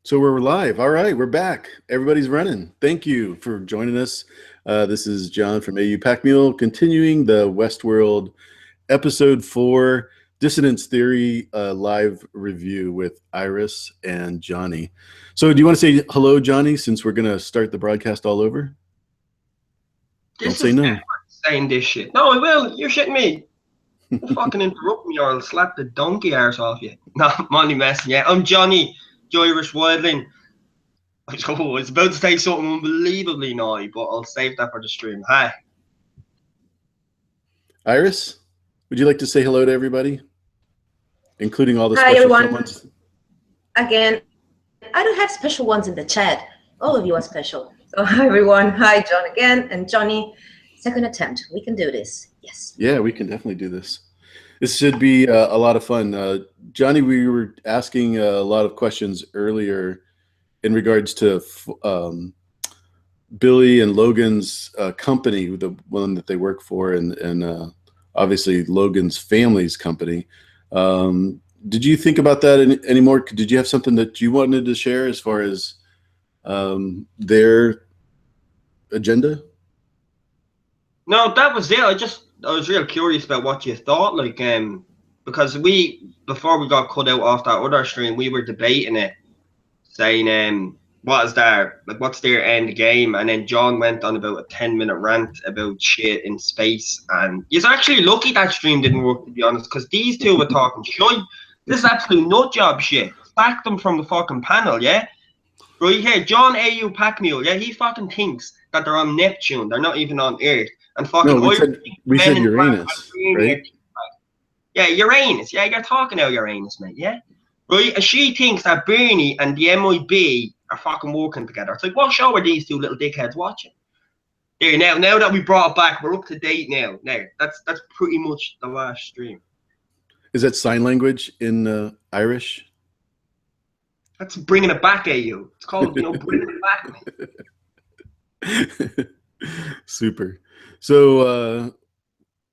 So we're live. All right, we're back. Everybody's running. Thank you for joining us. This is John from AU Packmule, continuing the Westworld episode 4 Dissonance Theory live review with Yris and Jonnie. So do you want to say hello, Jonnie, since we're going to start the broadcast all over? Don't say no. Saying this shit. No, I will. You're shitting me. Don't fucking interrupt me or I'll slap the donkey arse off you. No, I'm only messing. Yeah, I'm Jonnie, Yris, Wildling. I was about to say something unbelievably naughty, but I'll save that for the stream. Hi. Yris, would you like to say hello to everybody, including all the special ones? Again, I don't have special ones in the chat. All of you are special. So hi, everyone. Hi, John again. And Jonnie, second attempt. We can do this. Yes. Yeah, we can definitely do this. This should be a lot of fun. Jonnie, we were asking a lot of questions earlier in regards to Billy and Logan's company, the one that they work for, and obviously Logan's family's company. Did you think about that anymore? Did you have something that you wanted to share as far as their agenda? No, that was it. I was real curious about what you thought, like, because before we got cut out off that other stream, we were debating it, saying, what's their end game? And then John went on about a 10-minute rant about shit in space, and he's actually lucky that stream didn't work, to be honest, because these two were talking shit. This is absolute nut job shit. Sack them from the fucking panel, yeah? Right here, John AU Packmule, yeah, he fucking thinks that they're on Neptune, they're not even on Earth. And fucking no, we said Uranus, right? Yeah, Uranus. Yeah, you're talking about Uranus, mate. Yeah, right. And she thinks that Bernie and the MIB are fucking working together. It's like, what show are these two little dickheads watching? There, now that we brought it back, we're up to date now. Now, that's pretty much the last stream. Is that sign language in Irish? That's bringing it back at you. It's called, bringing it back, mate. Super. So,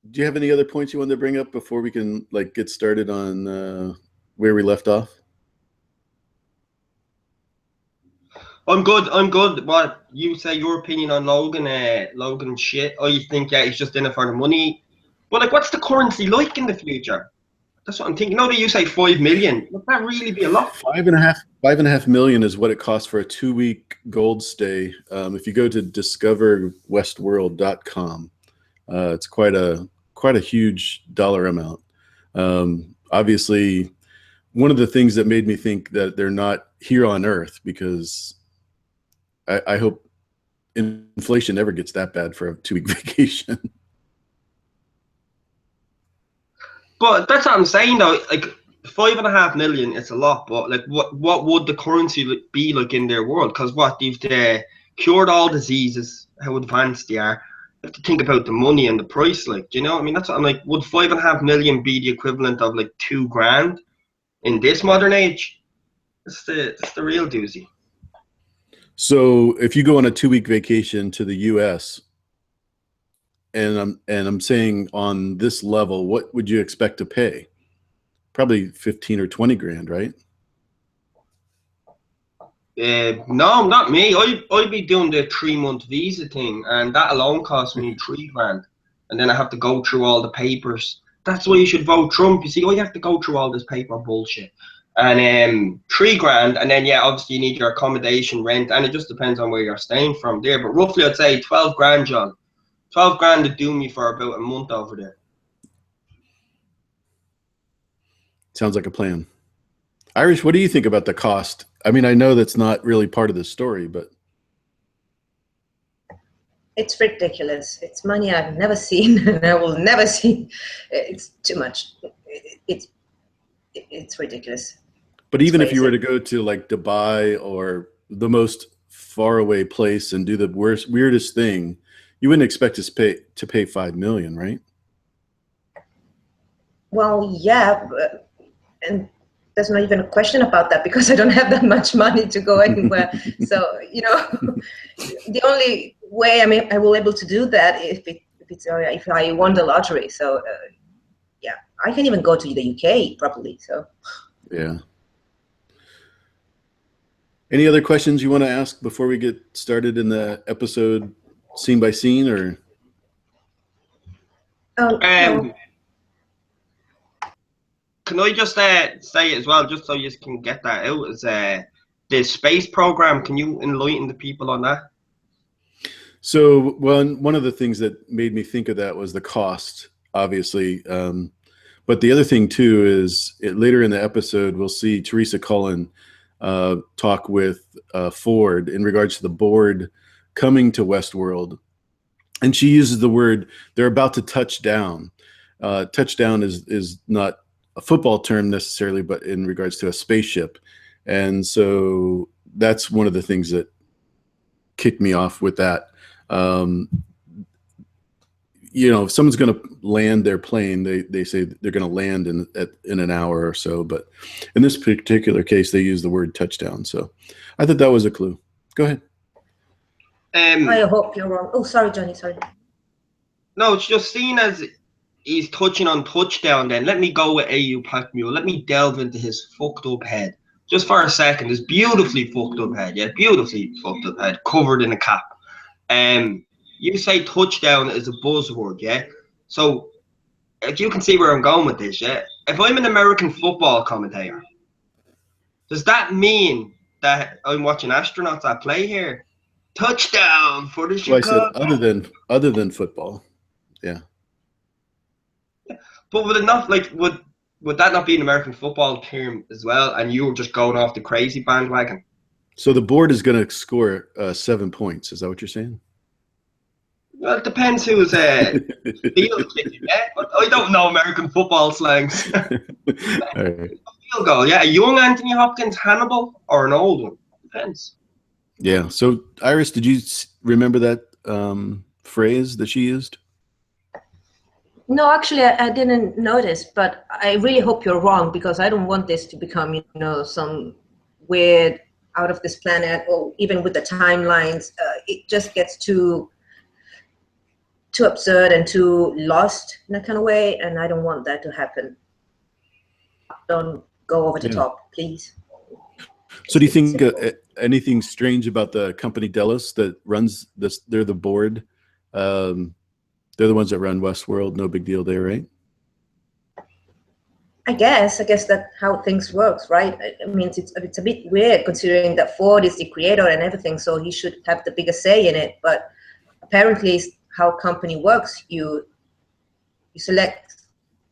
do you have any other points you want to bring up before we can get started on where we left off? I'm good. What you say? Your opinion on Logan? Logan shit. Oh, you think he's just in it for the money? Well, what's the currency like in the future? That's what I'm thinking. No, you say 5 million. Would that really be a lot? 5.5 million is what it costs for a 2-week gold stay. If you go to discoverwestworld.com, it's quite a huge dollar amount. Obviously, one of the things that made me think that they're not here on Earth, because I hope inflation never gets that bad for a 2-week vacation. But that's what I'm saying, though. 5.5 million, it's a lot. But what would the currency be like in their world? Because they've cured all diseases, how advanced they are. You have to think about the money and the price. Do you know? I mean, that's what I'm like. Would 5.5 million be the equivalent of $2,000 in this modern age? That's the real doozy. So if you go on a 2-week vacation to the U.S. and I'm saying on this level, what would you expect to pay? Probably 15 or 20 grand, right? No, not me. I'd be doing the 3-month visa thing, and that alone costs me 3 grand, and then I have to go through all the papers. That's why you should vote Trump. You see, I have to go through all this paper bullshit, and 3 grand, and then obviously you need your accommodation, rent, and it just depends on where you're staying from there. But roughly, I'd say 12 grand, John. 12 grand to do me for about a month over there. Sounds like a plan. Irish, what do you think about the cost? I mean, I know that's not really part of the story, but it's ridiculous. It's money I've never seen and I will never see. It's too much. It's ridiculous. But even if you were to go to Dubai or the most faraway place and do the weirdest thing, you wouldn't expect to pay 5 million, right? Well, yeah, and there's not even a question about that because I don't have that much money to go anywhere. So the only way I will able to do that if I won the lottery. So yeah, I can't even go to the UK properly. So yeah. Any other questions you want to ask before we get started in the episode scene by scene, or? No. Can I just say as well, just so you can get that out, is the space program? Can you enlighten the people on that? So, one of the things that made me think of that was the cost, obviously. But the other thing too is later in the episode, we'll see Teresa Cullen talk with Ford in regards to the board coming to Westworld. And she uses the word, they're about to touch down. Touchdown is not a football term necessarily, but in regards to a spaceship. And so that's one of the things that kicked me off with that. If someone's going to land their plane, they say they're going to land in an hour or so. But in this particular case, they use the word touchdown. So I thought that was a clue. Go ahead. I hope you're wrong. Oh, sorry, Jonnie. Sorry. No, it's just seen as he's touching on touchdown. Then let me go with AU Packmule. Let me delve into his fucked up head just for a second. His beautifully fucked up head, yeah, beautifully fucked up head, covered in a cap. You say touchdown is a buzzword, yeah? So, if you can see where I'm going with this, yeah? If I'm an American football commentator, does that mean that I'm watching astronauts at play here? Touchdown for the Chicago. Well, I said other than football, yeah. But would it not, would that not be an American football term as well, and you were just going off the crazy bandwagon? So the board is going to score 7 points. Is that what you're saying? Well, it depends who's field kicking, yeah? But I don't know American football slangs. All right. Field goal, yeah. A young Anthony Hopkins Hannibal or an old one? Depends. Yeah. So, Iris, did you remember that phrase that she used? No, actually, I didn't notice, but I really hope you're wrong, because I don't want this to become, some weird out of this planet, or even with the timelines, it just gets too absurd and too lost in that kind of way, and I don't want that to happen. Don't go over the top, please. So do you think anything strange about the company Delos that runs this? They're the board. They're the ones that run Westworld. No big deal there, right? I guess that's how things works, right? I mean, it's a bit weird considering that Ford is the creator and everything, so he should have the biggest say in it. But apparently, how company works, you select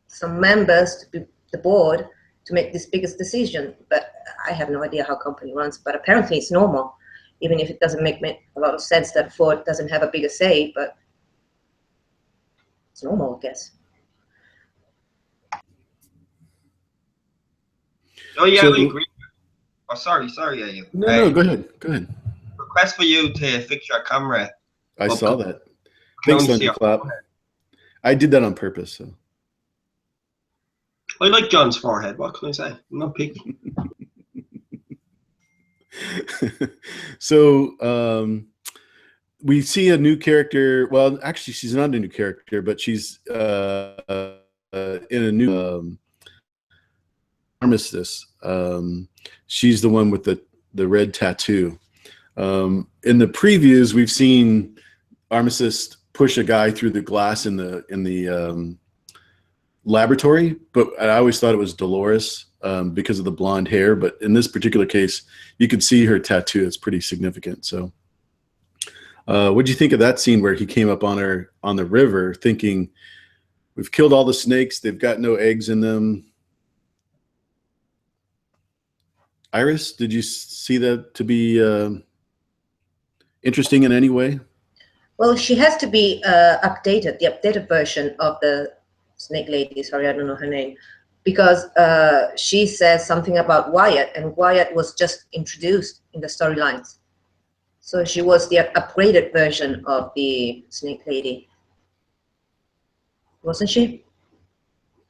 some members to be the board to make this biggest decision. But I have no idea how company runs. But apparently, it's normal, even if it doesn't make a lot of sense that Ford doesn't have a bigger say. But it's normal, I guess. Oh yeah, I agree. Oh, sorry, yeah. No, go ahead. Request for you to fix your camera. I saw that. Thanks, Thunderclap. I did that on purpose. So. I like John's forehead. What can I say? I'm not picky. So we see a new character. Well, actually, she's not a new character, but she's in a new armistice. She's the one with the red tattoo. In the previews, we've seen Armistice push a guy through the glass in the laboratory, but I always thought it was Dolores because of the blonde hair. But in this particular case, you could see her tattoo. It's pretty significant. So, what do you think of that scene where he came up on her on the river, thinking, "We've killed all the snakes. They've got no eggs in them." Iris, did you see that to be interesting in any way? Well, she has to be updated, the updated version of the Snake Lady. Sorry, I don't know her name. Because she says something about Wyatt, and Wyatt was just introduced in the storylines. So she was the upgraded version of the Snake Lady. Wasn't she?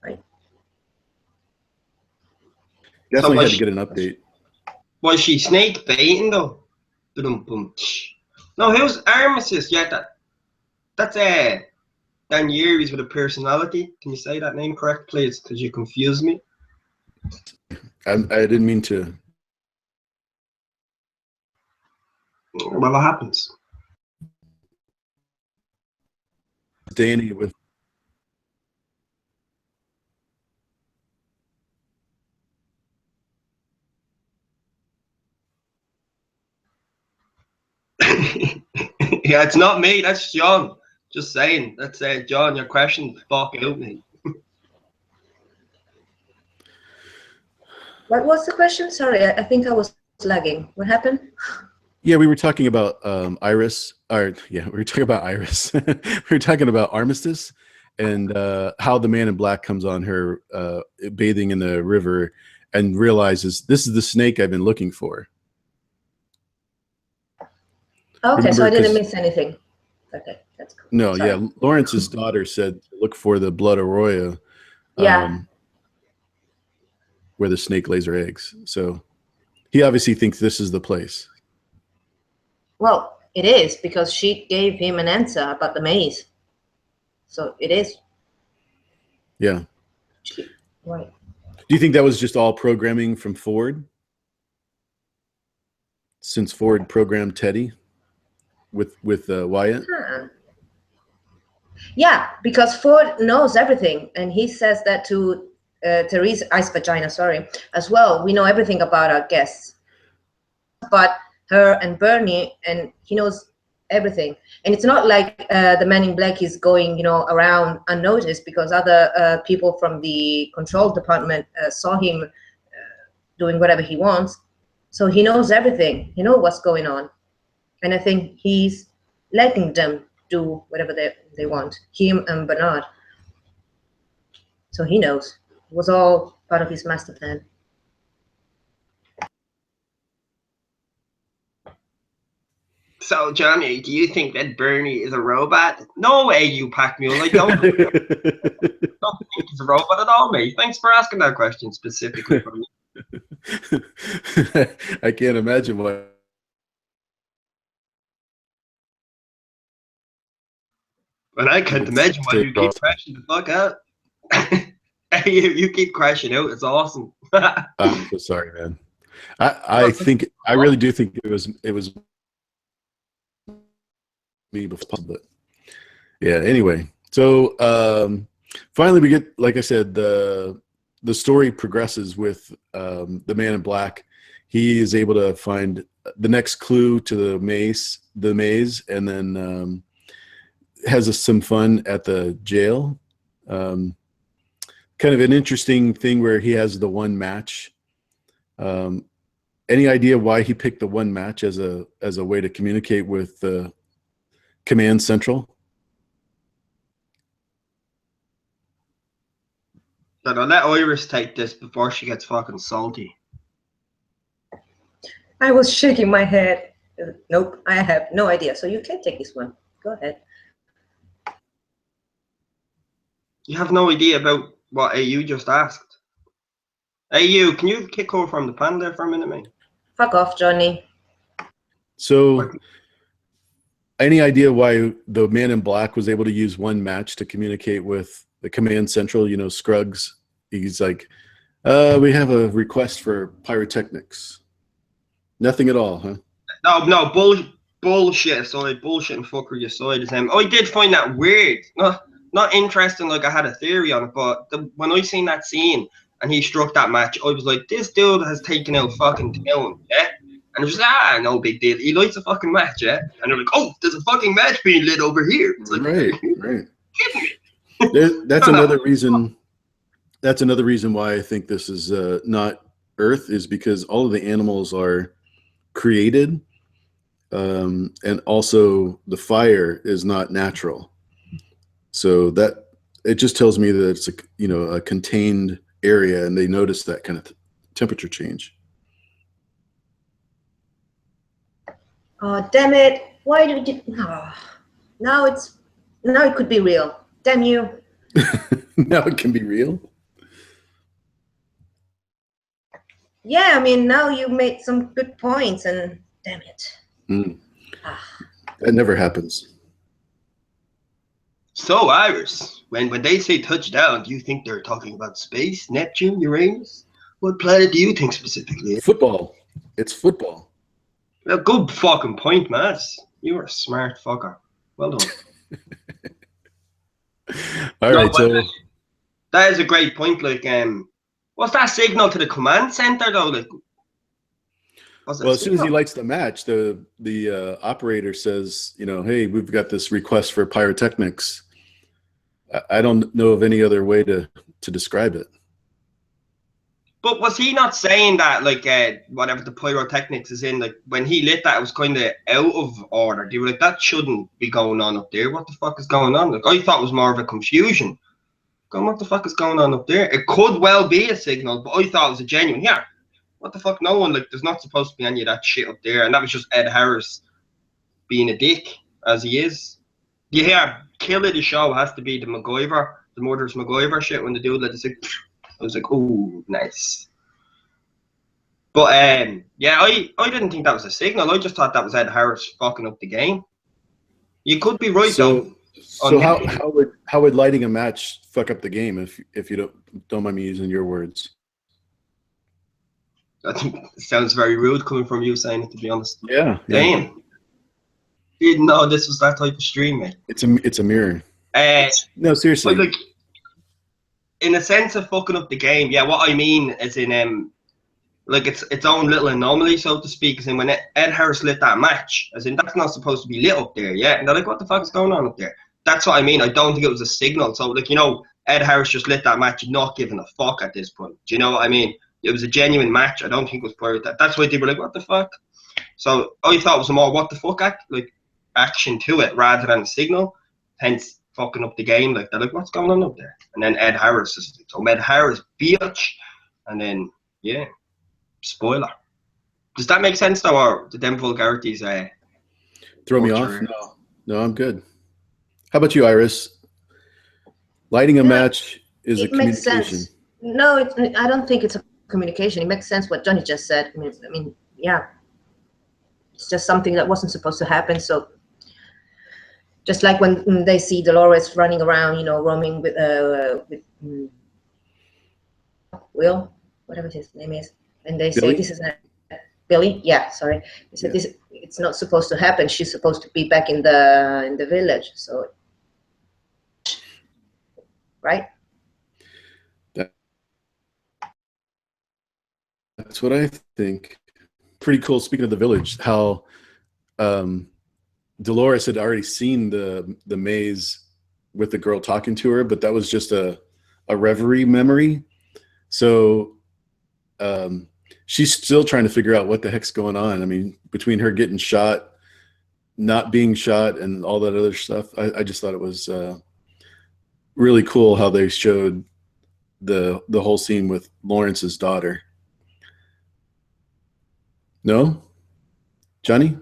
Right. Definitely had to get an update. Was she snake baiting though? No, who's Armistice? Yeah, that's Dan Yris with a personality. Can you say that name correct, please? Because you confused me. I didn't mean to Well, what happens? Danny with Yeah, it's not me. That's John. Just saying. That's John. Your question, fuck out me. What was the question? Sorry, I think I was lagging. What happened? Yeah, we were talking about Iris. Or yeah, we were talking about Iris. We were talking about Armistice and how the man in black comes on her bathing in the river and realizes this is the snake I've been looking for. Okay, Remember, so I didn't miss anything. Okay, that's cool. No, Sorry. yeah, Lawrence's daughter said look for the blood arroyo. Yeah. Where the snake lays her eggs. So he obviously thinks this is the place. Well, it is because she gave him an answer about the maze. So it is. Yeah. Right. Do you think that was just all programming from Ford? Since Ford programmed Teddy with Wyatt? Huh. Yeah, because Ford knows everything, and he says that to Therese Ice Vagina, sorry, as well. We know everything about our guests, but her and Bernie, and he knows everything. And it's not like the man in black is going, you know, around unnoticed because other people from the control department saw him doing whatever he wants. So he knows everything. He knows what's going on, and I think he's letting them do whatever they want, him and Bernard. So he knows. It was all part of his master plan. So, Johnny, do you think that Bernie is a robot? No way, you Packmule. I don't think he's a robot at all, mate. Thanks for asking that question specifically for me. I can't imagine why. And I can't imagine why you keep crashing the fuck out. You keep crashing out. It's awesome. I'm so sorry, man. I think I really do think it was me before, but yeah. Anyway, so finally we get, like I said, the story progresses with the man in black. He is able to find the next clue to the maze, and then has some fun at the jail. Kind of an interesting thing where he has the one match. Any idea why he picked the one match as a way to communicate with the command central? But I'll let Yris take this before she gets fucking salty. I was shaking my head. Nope, I have no idea. So you can take this one. Go ahead. You have no idea about what AU just asked. AU, can you kick over from the panel there for a minute, mate? Fuck off, Johnny. So, any idea why the man in black was able to use one match to communicate with the command central? You know, Scruggs. He's like, we have a request for pyrotechnics. Nothing at all, huh? No, bullshit aside, bullshit and fuckery aside. I did find that weird. Not interesting, like I had a theory on it, but when I seen that scene and he struck that match, I was like, this dude has taken out fucking town, yeah? And it was like, no big deal. He lights a fucking match, yeah? And they're like, oh, there's a fucking match being lit over here. It's like, right. That's another reason. That's another reason why I think this is not Earth, is because all of the animals are created, and also the fire is not natural. So that it just tells me that it's a contained area, and they notice that kind of temperature change. Oh, damn it! Why did you? Oh, now it could be real. Damn you! Now it can be real. Yeah, I mean, now you made some good points, and damn it. That never happens. So, Iris, when they say touchdown, do you think they're talking about space, Neptune, Uranus? What planet do you think specifically? Football. It's football. A good fucking point, man. You were a smart fucker. Well done. All right, so that is a great point. Like, what's that signal to the command center though? Like, well, as soon as he lights the match, the operator says, you know, hey, we've got this request for pyrotechnics. I don't know of any other way to describe it. But was he not saying that, like, whatever the pyrotechnics is in, like, when he lit that, it was kind of out of order? They were like, that shouldn't be going on up there. What the fuck is going on? Like, I thought it was more of a confusion. Going, what the fuck is going on up there? It could well be a signal, but I thought it was a genuine. Yeah, what the fuck? No one, like, there's not supposed to be any of that shit up there. And that was just Ed Harris being a dick, as he is. Yeah, kill of the show has to be the MacGyver, the Murders MacGyver shit, when the dude let us like, I was like, ooh, nice. But yeah, I didn't think that was a signal. I just thought that was Ed Harris fucking up the game. You could be right though. So how would lighting a match fuck up the game if you don't mind me using your words? I think it sounds very rude coming from you saying it, to be honest. Yeah. Damn. Yeah. Didn't know this was that type of stream, mate. It's a mirror. No, seriously. Like, in a sense of fucking up the game, yeah. What I mean is in like its own little anomaly, so to speak. Is in when Ed Harris lit that match, as in that's not supposed to be lit up there, yeah. And they're like, what the fuck is going on up there? That's what I mean. I don't think it was a signal. So, like, you know, Ed Harris just lit that match, not giving a fuck at this point. Do you know what I mean? It was a genuine match. I don't think it was part of that. That's why they were like, what the fuck? So I thought it was more what the fuck action to it rather than a signal. Hence fucking up the game. Like, they're like, what's going on up there? And then Ed Harris is like, so Ed Harris, bitch. And then, yeah, spoiler. Does that make sense though, or did them vulgarities throw me off? No, I'm good. How about you, Iris? Lighting a match is a communication. Sense. No, I don't think it's a communication. It makes sense what Jonnie just said. I mean, yeah, it's just something that wasn't supposed to happen. So, just like when they see Dolores running around, you know, roaming with Will, whatever his name is, and they say this is not Billy. Yeah, sorry. They said this. It's not supposed to happen. She's supposed to be back in the village. So, right. That's what I think. Pretty cool. Speaking of the village, how Dolores had already seen the maze with the girl talking to her, but that was just a reverie memory. So she's still trying to figure out what the heck's going on. I mean, between her getting shot, not being shot, and all that other stuff, I just thought it was really cool how they showed the whole scene with Lawrence's daughter. No? Jonnie?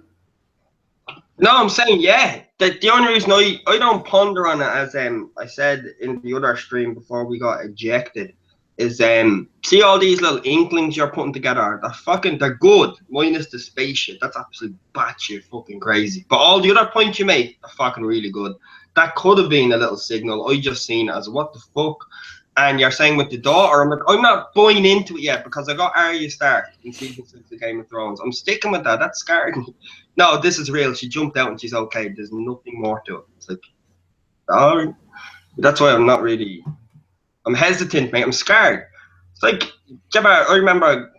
No, I'm saying, yeah. The only reason I don't ponder on it, as I said in the other stream before we got ejected, is see all these little inklings you're putting together, they're good, minus the spaceship. That's absolutely batshit fucking crazy. But all the other points you make are fucking really good. That could have been a little signal. I just seen it as what the fuck. And you're saying with the daughter, I'm like, I'm not buying into it yet because I got Arya Stark in season 6 of Game of Thrones. I'm sticking with that. That's scaring me. No, this is real. She jumped out and she's okay. There's nothing more to it. It's like, all right. That's why I'm not really. I'm hesitant, mate. I'm scared. It's like, I remember.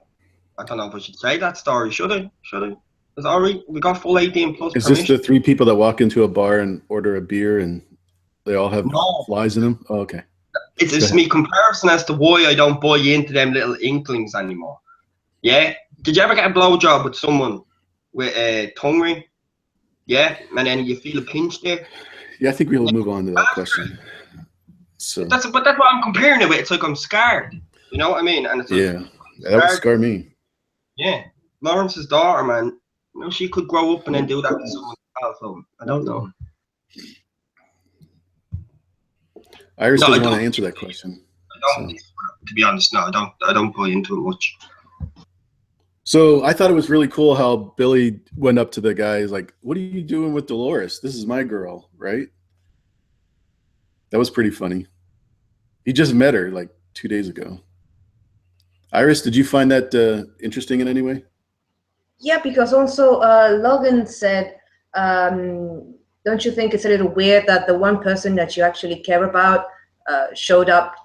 I don't know if I should say that story. Should I? It's all right. We got full 18 plus. Is this the 3 people that walk into a bar and order a beer and they all have flies in them? Oh, okay. It's just me comparison as to why I don't buy into them little inklings anymore. Yeah. Did you ever get a blowjob with someone with a tongue ring? Yeah. And then you feel a pinch there? Yeah, I think we'll move on to that question. So that's what I'm comparing it with. It's like I'm scared. You know what I mean? And it's like, yeah, that would scar me. Yeah. Lawrence's daughter, man. You know, she could grow up and then do that to someone else. So I don't know. Iris doesn't want to answer that question. I don't. To be honest, no, I don't buy into it much. So I thought it was really cool how Billy went up to the guy. He's like, "What are you doing with Dolores? This is my girl, right?" That was pretty funny. He just met her like 2 days ago. Iris, did you find that interesting in any way? Yeah, because also Logan said, don't you think it's a little weird that the one person that you actually care about showed up,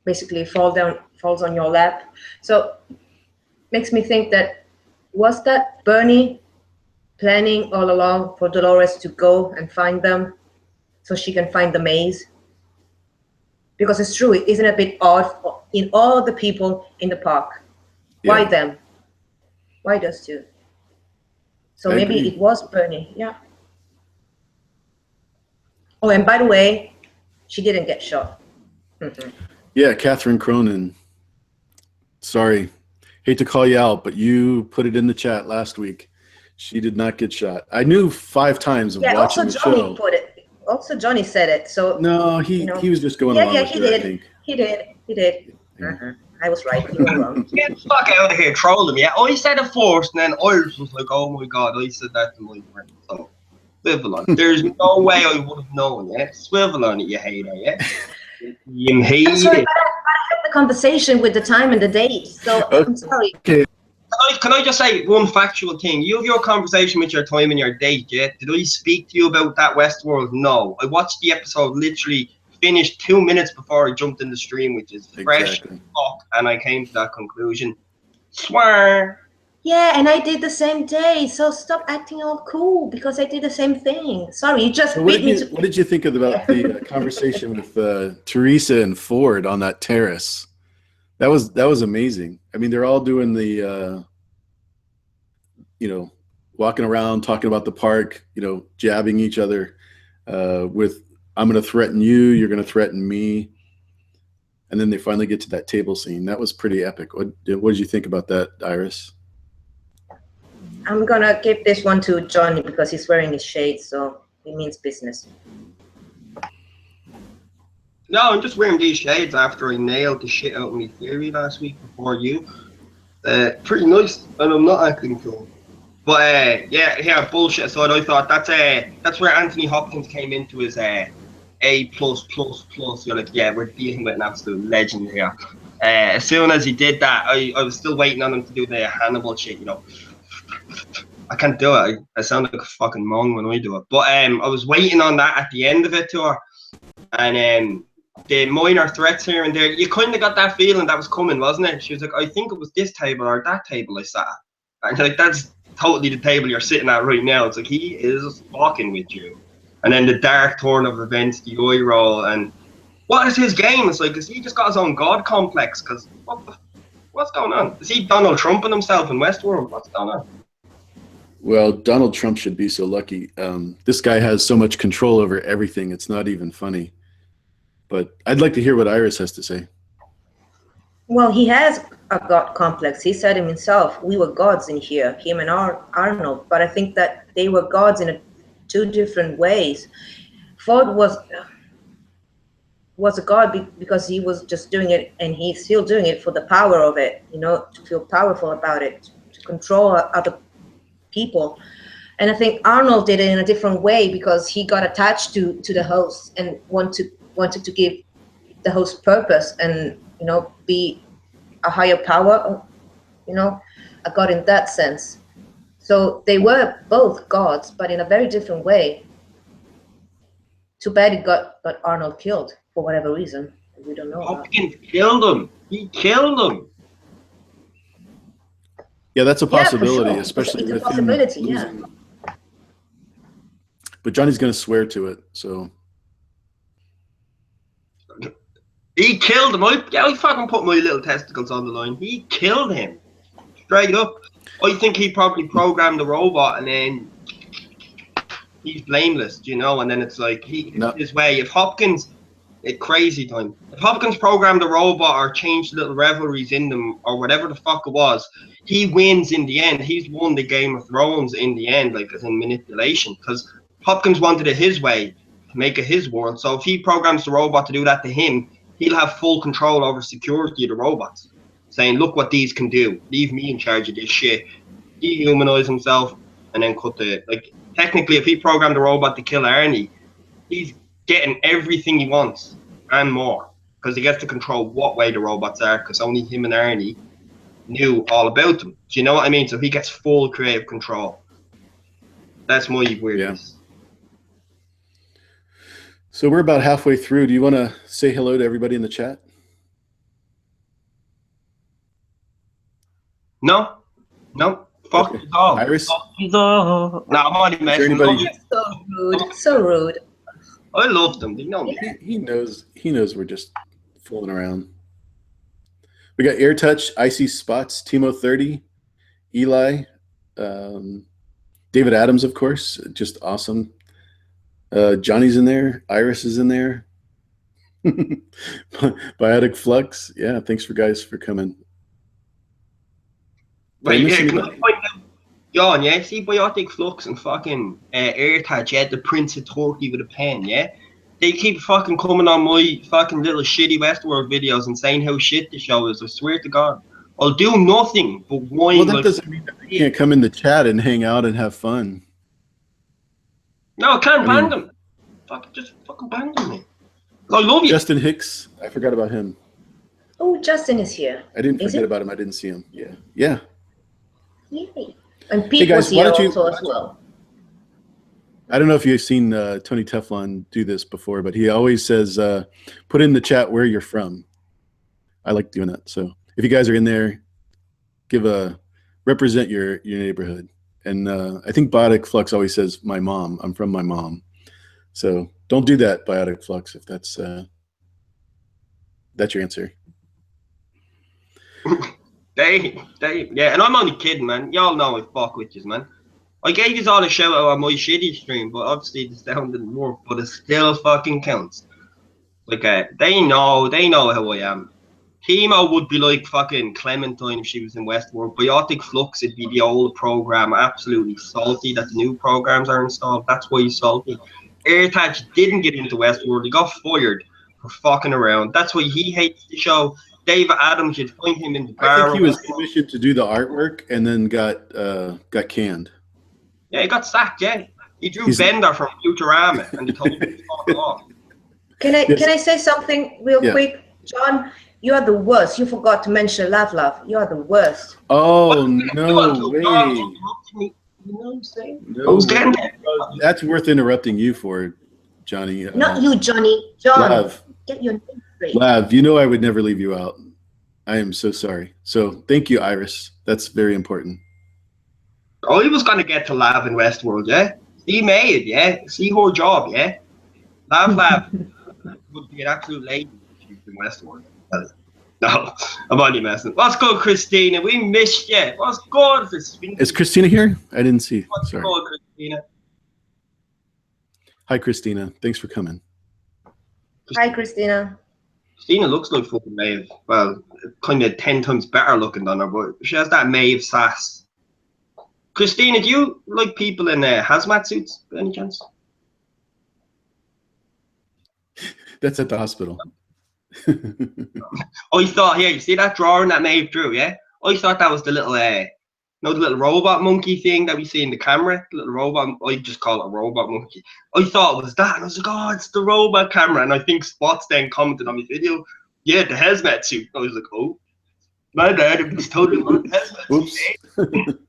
basically falls on your lap? So makes me think that, was that Bernie planning all along for Dolores to go and find them so she can find the maze? Because it's true, isn't it a bit odd in all the people in the park? Why Yeah, them? Why those two? So I maybe agree. it was Bernie, yeah. Oh, and by the way, she didn't get shot. Mhm. Yeah, Catherine Cronin. Sorry, hate to call you out, but you put it in the chat last week. She did not get shot. I knew 5 times of Yeah, also watching the Johnny show. put it. Also Johnny said it. So, No, you know, he was just going yeah, along yeah, with he her, I did. think. He did. He did. Yeah. I was right. You were wrong. Get the fuck out of here, troll them, yeah? I said it first, and then Iris was like, oh my god, I said that to my friend. So, swivel on it. There's no way I would have known, yeah? Swivel on it, you hater, yeah? You hate I'm sorry, it. but I had the conversation with the time and the date. So I'm sorry. Okay. Can I just say one factual thing? You have your conversation with your time and your date, yeah? Did I speak to you about that Westworld? No. I watched the episode literally finished 2 minutes before I jumped in the stream, which is fresh Exactly. as fuck, and I came to that conclusion. Swear. Yeah, and I did the same day. So stop acting all cool because I did the same thing. Sorry, you just So beat me to. what did you think about the conversation with Teresa and Ford on that terrace? That was amazing. I mean, they're all doing the walking around talking about the park, jabbing each other with I'm going to threaten you, you're going to threaten me, and then they finally get to that table scene. That was pretty epic. What did you think about that, Iris? I'm gonna give this one to Johnny because he's wearing his shades, so it means business. No, I'm just wearing these shades after I nailed the shit out of my theory last week before you. Pretty nice, and I'm not acting cool. But yeah, bullshit aside, I thought that's where Anthony Hopkins came into his A plus plus plus. You're like, yeah, we're dealing with an absolute legend here. As soon as he did that, I was still waiting on him to do the Hannibal shit, I can't do it. I sound like a fucking mong when I do it. But I was waiting on that at the end of it to her. And the minor threats here and there, you kind of got that feeling that was coming, wasn't it? She was like, I think it was this table or that table I sat at. And you're like, that's totally the table you're sitting at right now. It's like, he is fucking with you. And then the dark turn of events, the eye roll, and what is his game? It's like, has he just got his own god complex? Because what's going on? Is he Donald Trumping himself in Westworld? What's going on? Well, Donald Trump should be so lucky. This guy has so much control over everything. It's not even funny. But I'd like to hear what Iris has to say. Well, he has a god complex. He said himself, we were gods in here, him and Arnold. But I think that they were gods in two different ways. Ford was a god because he was just doing it, and he's still doing it for the power of it, to feel powerful about it, to control other people. And I think Arnold did it in a different way because he got attached to the host and wanted to give the host purpose and be a higher power, a god in that sense. So they were both gods, but in a very different way. Too bad it got Arnold killed for whatever reason. We don't know. Hopkins killed him. He killed him. Yeah, that's a possibility, sure. especially it's with a possibility, him losing. Yeah. But Johnny's going to swear to it, so. He killed him. I fucking put my little testicles on the line. He killed him. Straight up. I think he probably programmed the robot and then he's blameless, and then it's like his way. If Hopkins, crazy time. If Hopkins programmed the robot or changed little revelries in them or whatever the fuck it was, he wins in the end. He's won the Game of Thrones in the end, like as in manipulation, because Hopkins wanted it his way to make it his world. So if he programs the robot to do that to him, he'll have full control over security of the robots, saying, look what these can do. Leave me in charge of this shit. Dehumanize himself and then cut technically, if he programmed the robot to kill Arnie, he's getting everything he wants and more because he gets to control what way the robots are because only him and Arnie knew all about them. Do you know what I mean? So he gets full creative control. That's my weirdness. So we're about halfway through. Do you want to say hello to everybody in the chat? No. Fuck Okay. the dog. Iris? Fuck the dog. No, I'm only messing. So rude. So rude. I love them. They know me. He knows we're just fooling around. We got Air Touch, Icy Spots, Timo 30, Eli, David Adams, of course, just awesome. Jonnie's in there. Yris is in there. Biotic Flux. Yeah, thanks for guys for coming. Right, yeah, can I point out, John, yeah, see Biotic Flux and fucking AirTouch, yeah, the Prince of Turkey with a pen, yeah? They keep fucking coming on my fucking little shitty Westworld videos and saying how shit the show is. I swear to God. I'll do nothing but whine. Well, that doesn't mean that they can't come in the chat and hang out and have fun. No, I can't ban them. Just fucking ban them, man. I love you. Justin Hicks. I forgot about him. Oh, Justin is here. I didn't forget about him. I didn't see him. Yeah. Yeah. Yay. And Pete was here also as well. I don't know if you've seen Tony Teflon do this before, but he always says, put in the chat where you're from. I like doing that. So if you guys are in there, represent your neighborhood. And I think Biotic Flux always says, my mom. I'm from my mom. So don't do that, Biotic Flux, if that's your answer. Yeah, and I'm only kidding, man. Y'all know I fuck with you, man. I gave you all a shout out on my shitty stream, but obviously the sound didn't work, but it still fucking counts. Like, they know how I am. Timo would be like fucking Clementine if she was in Westworld. Biotic Flux, it'd be the old program, absolutely salty that the new programs are installed. That's why he's salty. AirTouch didn't get into Westworld. He got fired for fucking around. That's why he hates the show. David Adams, you'd find him in the bar. I think he was commissioned to do the artwork and then got canned. Yeah, he got sacked, yeah. He drew Bender from Futurama and he told him to fuck off. Can I say something real quick? John, you are the worst. You forgot to mention Lav. You are the worst. Oh, no way. You know what I'm saying? No, that's worth interrupting you for, Jonnie. Not you, Jonnie. John, Lav. Get your name straight. Lav, you know I would never leave you out. I am so sorry. So thank you, Yris. That's very important. Oh, he was going to get to Lav in Westworld, yeah? See made, yeah? See her job, yeah? Lav would be an absolute lady if she was in Westworld. No, I'm only messing. What's good, Christina? We missed you. What's good? Is Christina here? I didn't see. What's Sorry. good, Christina? Hi, Christina. Thanks for coming. Hi, Christina. Christina looks like fucking Maeve. Well, kind of 10 times better looking than her, but she has that Maeve sass. Christina, do you like people in hazmat suits, by any chance? That's at the hospital. I thought, here, you see that drawing that Maeve drew, yeah? I thought that was the little, the little robot monkey thing that we see in the camera. The little robot, I just call it a robot monkey. I thought it was that, and I was like, oh, it's the robot camera. And I think Spots then commented on my video, yeah, the hazmat suit. I was like, oh, my bad, it was totally not the hazmat suit.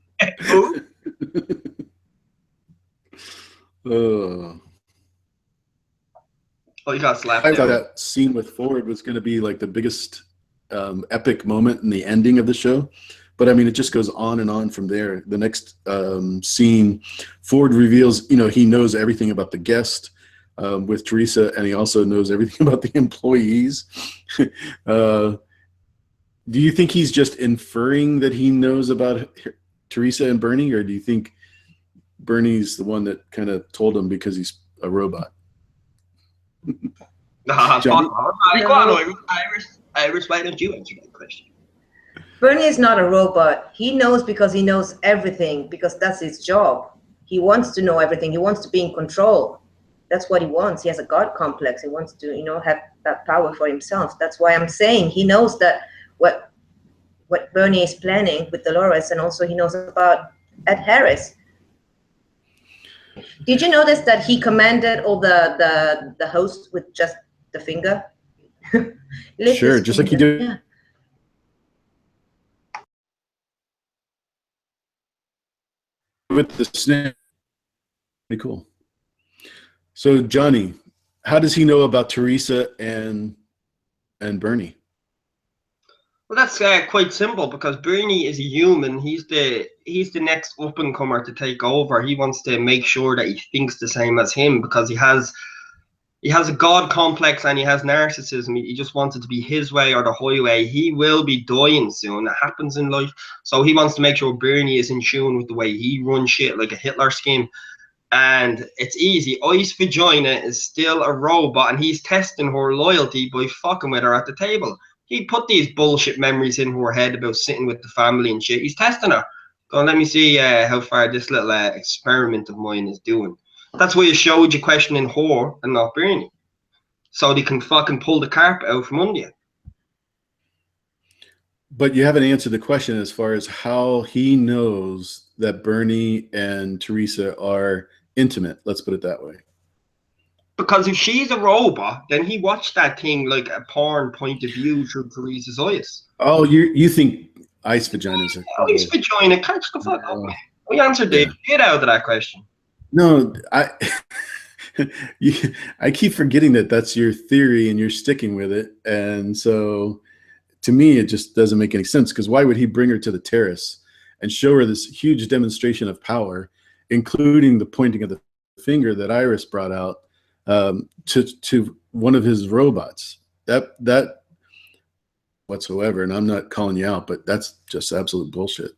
Oh, you got slapped. I thought that scene with Ford was going to be like the biggest epic moment in the ending of the show, but I mean, it just goes on and on from there. The next scene, Ford reveals, he knows everything about the guest with Teresa, and he also knows everything about the employees. Do you think he's just inferring that he knows about Teresa and Bernie, or do you think Bernie's the one that kind of told him because he's a robot? Iris, why don't you answer that question? Bernie is not a robot. He knows because he knows everything, because that's his job. He wants to know everything. He wants to be in control. That's what he wants. He has a God complex. He wants to, have that power for himself. That's why I'm saying he knows that what Bernie is planning with Dolores, and also he knows about Ed Harris. Did you notice that he commanded all the hosts with just the finger? Sure, just like he did. Yeah. with the snake. Pretty cool. So Jonnie, how does he know about Teresa and Bernie? Well, that's quite simple because Bernie is a human. He's the next up and comer to take over. He wants to make sure that he thinks the same as him because he has a god complex and he has narcissism. He just wants it to be his way or the highway. He will be dying soon. It happens in life. So he wants to make sure Bernie is in tune with the way he runs shit like a Hitler scheme. And it's easy. Ice Vagina is still a robot and he's testing her loyalty by fucking with her at the table. He put these bullshit memories in her head about sitting with the family and shit. He's testing her. Go, let me see how far this little experiment of mine is doing. That's why you showed you questioning her and not Bernie. So they can fucking pull the carpet out from under you. But you haven't answered the question as far as how he knows that Bernie and Teresa are intimate. Let's put it that way. Because if she's a robot, then he watched that thing like a porn point of view through Teresa's eyes. Oh, you think Ice Vagina is Ice Vagina, catch the fuck up. We answered the shit out of that question. No, I keep forgetting that that's your theory and you're sticking with it. And so to me, it just doesn't make any sense because why would he bring her to the terrace and show her this huge demonstration of power, including the pointing of the finger that Yris brought out to one of his robots? That whatsoever, and I'm not calling you out, but that's just absolute bullshit.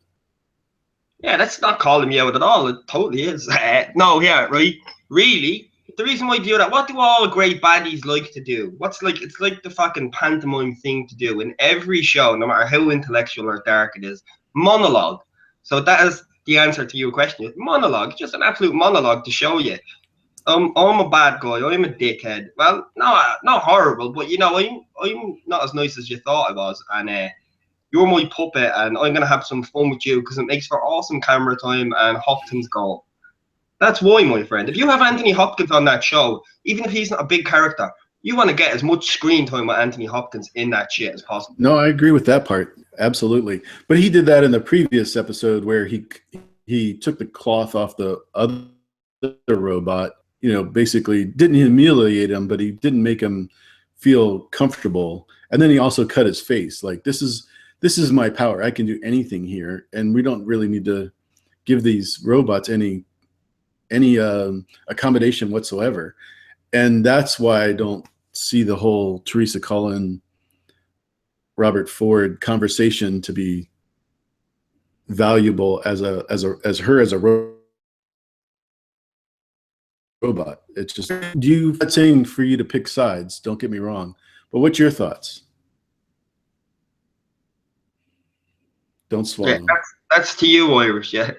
Yeah, that's not calling me out at all. It totally is. No, yeah, right. Really, the reason why I do that, what do all great baddies like to do? It's like the fucking pantomime thing to do in every show, no matter how intellectual or dark it is. Monologue. So that is the answer to your question. Monologue, just an absolute monologue to show you. I'm a bad guy. I'm a dickhead. Well, no, not horrible, but you know, I'm not as nice as you thought I was, and you're my puppet, and I'm gonna have some fun with you because it makes for awesome camera time and Hopkins goal. That's why, my friend. If you have Anthony Hopkins on that show, even if he's not a big character, you want to get as much screen time with Anthony Hopkins in that shit as possible. No, I agree with that part. Absolutely. But he did that in the previous episode where he took the cloth off the other robot, you know, basically didn't humiliate him, but he didn't make him feel comfortable. And then he also cut his face. Like, this is my power. I can do anything here. And we don't really need to give these robots any accommodation whatsoever. And that's why I don't see the whole Teresa Cullen, Robert Ford conversation to be valuable as a robot. It's just, I'm not saying for you to pick sides, don't get me wrong, but what's your thoughts? Don't swallow. Yeah, that's to you, Irish. Yeah.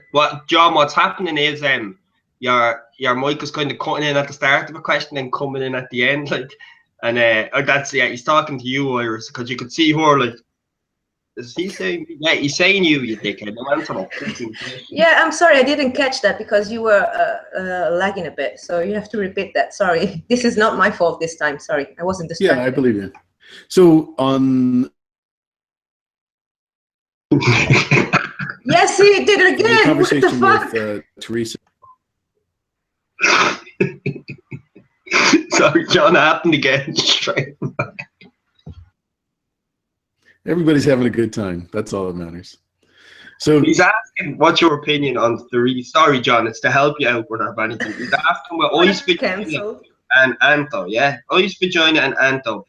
John, what's happening is your mic is kind of cutting in at the start of a question and coming in at the end, like, and he's talking to you, Iris, because you could see her, like, is he saying? Yeah, he's saying you dickhead. Yeah, I'm sorry, I didn't catch that because you were lagging a bit, so you have to repeat that. Sorry, this is not my fault this time. Sorry, I wasn't distracted. Yeah, I believe you. So on. Yes, he did it again. The conversation what the fuck? with Teresa. Sorry, John, happened again. Straight. Everybody's having a good time. That's all that matters. So he's asking, what's your opinion on Therese? Sorry, John, it's to help you out with our anything. He's asking what Ice Vagina and Anto, yeah? Ice Vagina and Anto.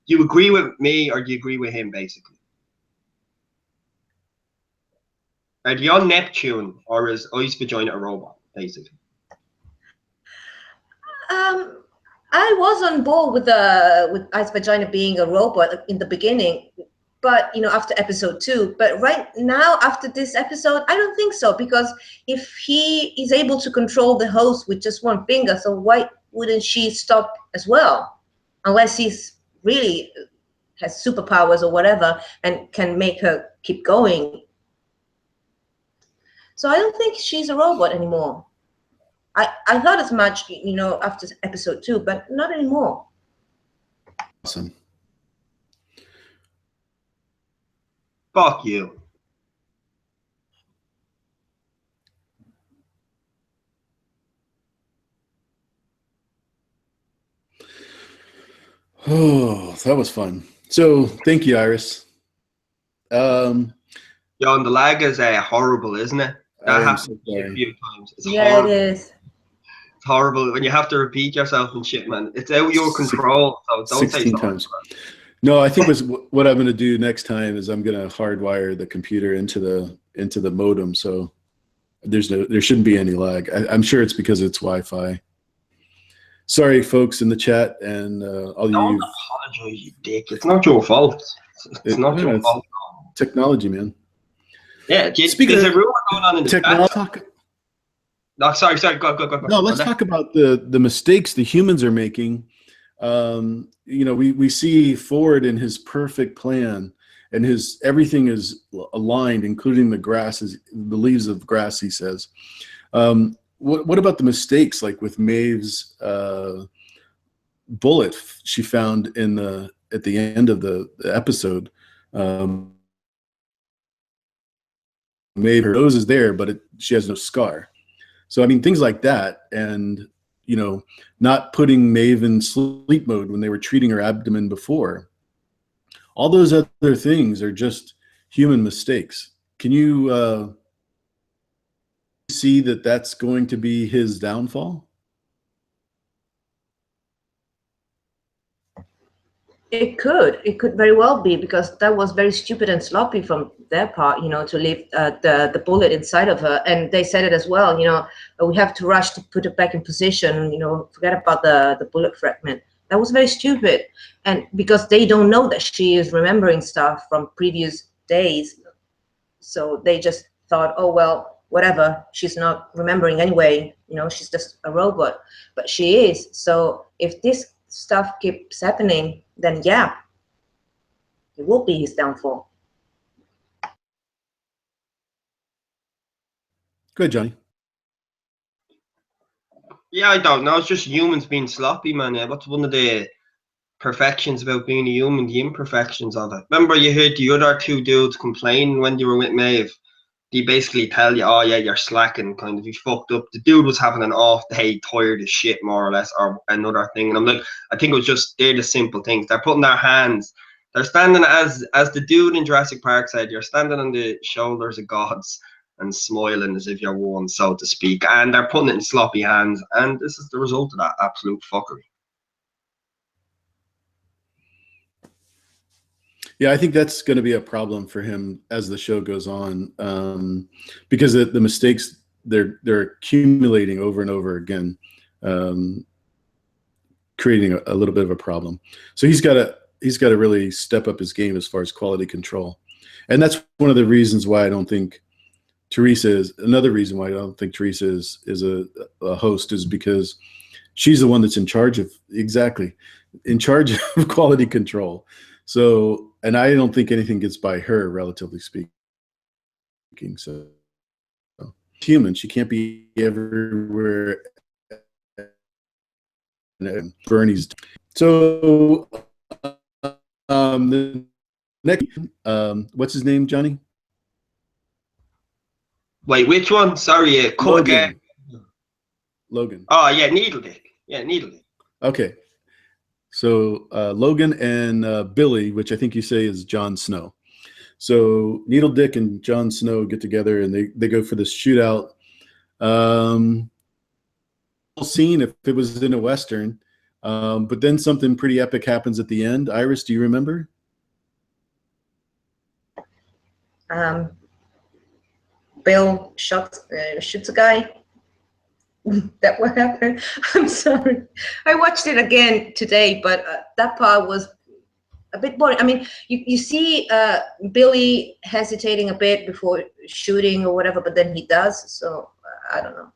Do you agree with me or do you agree with him, basically? Are you on Neptune or is Ice Vagina a robot, basically? I was on board with Ice Vagina being a robot in the beginning, but, you know, after episode 2. But right now, after this episode, I don't think so, because if he is able to control the host with just one finger, so why wouldn't she stop as well? Unless he's really has superpowers or whatever and can make her keep going. So I don't think she's a robot anymore. I thought as much, you know, after episode 2, but not anymore. Awesome. Fuck you. Oh, that was fun. So thank you, Iris. Yo, and the lag is horrible, isn't it? I That am happened so to me a sorry. few times. It's Yeah, it horrible. is. It's horrible when you have to repeat yourself and shit, man. It's out of your control. So don't say 16 sorry. times. No, I think what I'm going to do next time is I'm going to hardwire the computer into the modem, so there shouldn't be any lag. I'm sure it's because it's Wi-Fi. Sorry, folks in the chat and all Don't you. apologize, you dick. It's not your fault. It's not your fault. Technology, man. Yeah, Speaking there's of a rumor going on in the technology, No, sorry. Go. no, let's talk about the mistakes the humans are making. We see Ford in his perfect plan, and everything is aligned, including the leaves of grass. He says, what about the mistakes, like with Maeve's bullet she found at the end of the episode? Maeve, her nose is there, but she has no scar. So I mean, things like that, and not putting Maeve in sleep mode when they were treating her abdomen before. All those other things are just human mistakes. Can you see that that's going to be his downfall? It could very well be, because that was very stupid and sloppy from their part, to leave the bullet inside of her. And they said it as well, we have to rush to put it back in position, forget about the bullet fragment. That was very stupid. And because they don't know that she is remembering stuff from previous days, so they just thought, oh, well, whatever, she's not remembering anyway, she's just a robot. But she is. So if this stuff keeps happening, then yeah, it will be his downfall. Go ahead, Jonnie. Yeah, I don't know. It's just humans being sloppy, man. Yeah, what's one of the perfections about being a human? The imperfections of it. Remember, you heard the other two dudes complain when you were with Maeve. They basically tell you, oh yeah, you're slacking, kind of, you fucked up. The dude was having an off day, tired as shit, more or less, or another thing. And I'm like, I think it was just, they're the simple things. They're putting their hands, they're standing, as the dude in Jurassic Park said, you're standing on the shoulders of gods and smiling as if you're one, so to speak. And they're putting it in sloppy hands, and this is the result of that absolute fuckery. Yeah, I think that's going to be a problem for him as the show goes on, because the mistakes they're accumulating over and over again, creating a little bit of a problem. So he's got to really step up his game as far as quality control, and that's one of the reasons why I don't think Teresa is. Another reason why I don't think Teresa is a host is because she's the one that's in charge of quality control. So, and I don't think anything gets by her, relatively speaking. So, human, she can't be everywhere. Bernie's. So, the next, what's his name, Jonnie? Wait, which one? Sorry, Logan. Logan. Oh yeah, Needle Dick. Yeah, Needle Dick. Okay. So Logan and Billy, which I think you say is Jon Snow. So Needle Dick and Jon Snow get together and they go for this shootout. Scene if it was in a Western, but then something pretty epic happens at the end. Iris, do you remember? Bill shoots a guy. That what happened? I'm sorry. I watched it again today, but that part was a bit boring. I mean, you see Billy hesitating a bit before shooting or whatever, but then he does. So I don't know.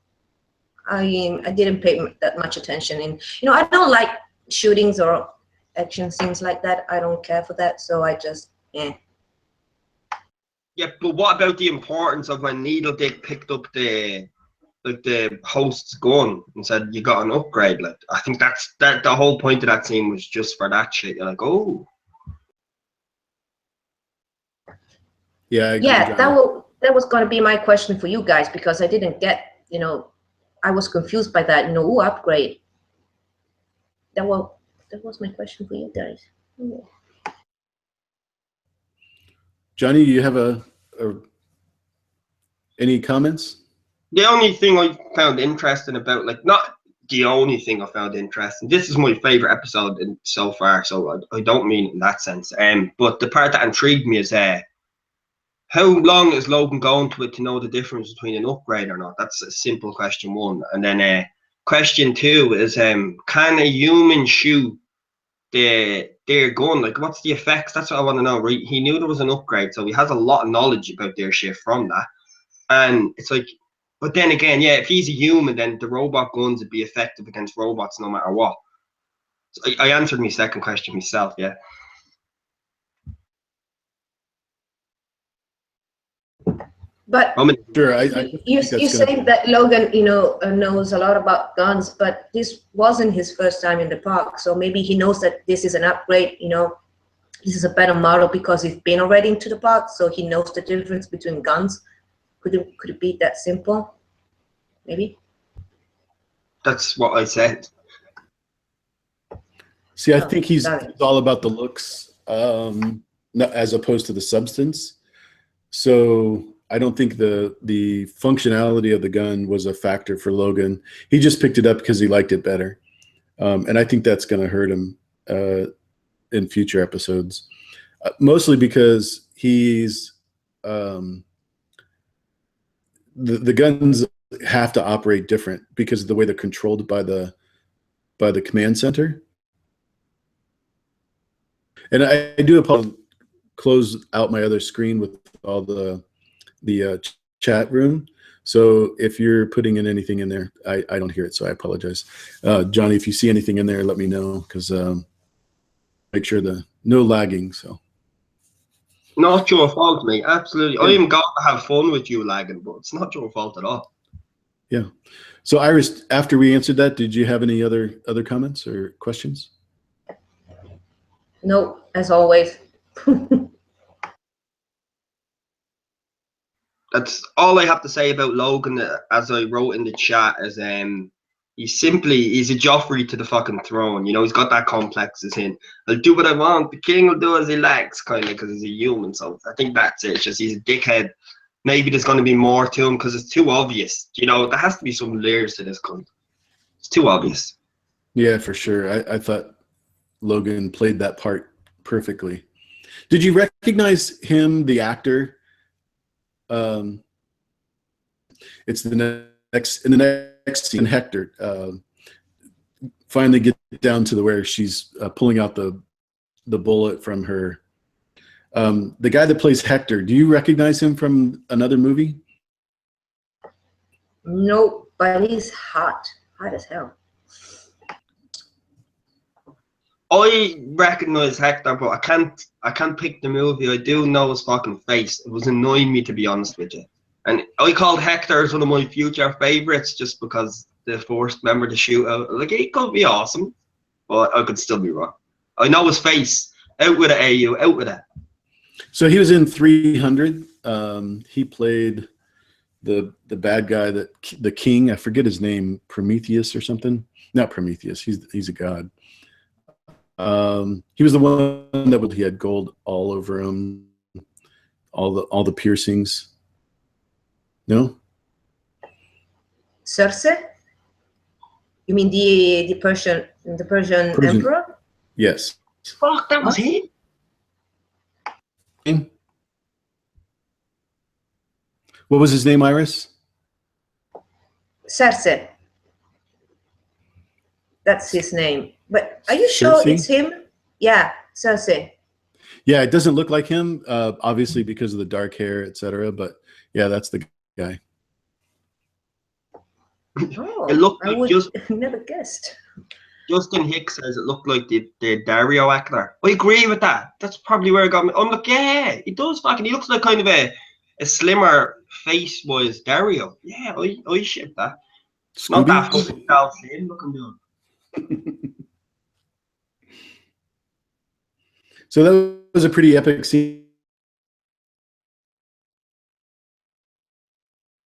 I didn't pay that much attention. And I don't like shootings or action scenes like that. I don't care for that. So I just Yeah, but what about the importance of when Needle Dick picked up the host's gun and said, you got an upgrade? Like, I think that's the whole point of that scene was just for that shit. You're like, oh. Yeah, that was going to be my question for you guys, because I didn't get, I was confused by that, upgrade. That was that was my question for you guys. Oh. Jonnie, you have any comments? The only thing I found interesting about, like, not the only thing I found interesting. This is my favorite episode so far, so I don't mean it in that sense. But the part that intrigued me is how long is Logan going to it to know the difference between an upgrade or not? That's a simple question one. And then question two is can a human shoot their gun? Like, what's the effects? That's what I want to know. Right? He knew there was an upgrade, so he has a lot of knowledge about their shit from that. And it's like, but then again, yeah, if he's a human, then the robot guns would be effective against robots no matter what. So I answered my second question myself, yeah. But Sure, you're saying that Logan, knows a lot about guns, but this wasn't his first time in the park. So maybe he knows that this is an upgrade, this is a better model because he's been already into the park, so he knows the difference between guns. Could it be that simple? Maybe. That's what I said. See, I think he's all about the looks, as opposed to the substance. So I don't think the functionality of the gun was a factor for Logan. He just picked it up because he liked it better, and I think that's going to hurt him in future episodes, mostly because he's the guns have to operate different because of the way they're controlled by the command center. And I do apologize. Close out my other screen with all the chat room. So if you're putting in anything in there, I don't hear it, so I apologize. Jonnie, if you see anything in there, let me know, because make sure no lagging. So. Not your fault, mate. Absolutely. Yeah. I am going to have fun with you lagging, but it's not your fault at all. Yeah. So Iris, after we answered that, did you have any other comments or questions? No, as always. That's all I have to say about Logan, as I wrote in the chat, is he's a Joffrey to the fucking throne. He's got that complex as in, I'll do what I want, the king will do as he likes, kind of, because he's a human. So I think that's it. It's just he's a dickhead. Maybe there's going to be more to him because it's too obvious. There has to be some layers to this cunt. It's too obvious. Yeah, for sure. I thought Logan played that part perfectly. Did you recognize him, the actor? It's in the next scene. Hector finally get down to where she's pulling out the bullet from her. The guy that plays Hector, do you recognize him from another movie? Nope, but he's hot as hell. I recognize Hector, but I can't pick the movie. I do know his fucking face. It was annoying me, to be honest with you. And I called Hector as one of my future favorites just because the first member to shoot out. Like, he could be awesome, but I could still be wrong. I know his face. Out with it, AU. Out with it. So he was in 300. He played the bad guy, the king. I forget his name. Prometheus or something. Not Prometheus. He's a god. He was the one that he had gold all over him, all the piercings. No? Cersei? You mean the Persian emperor? Yes. Fuck, that was him. What was his name, Iris? Cersei. That's his name. But are you sure it's him? Yeah, Cersei. Yeah, it doesn't look like him, obviously because of the dark hair, etc. But yeah, that's the guy. Oh, it looked I like would never guessed. Justin Hicks says it looked like the Dario actor. I agree with that. That's probably where it got me. I'm like, yeah, he does fucking. He looks like kind of a slimmer face-wise Dario. Yeah, I ship that. Scooby? Not that fucking Cal Flynn looking dude. So that was a pretty epic scene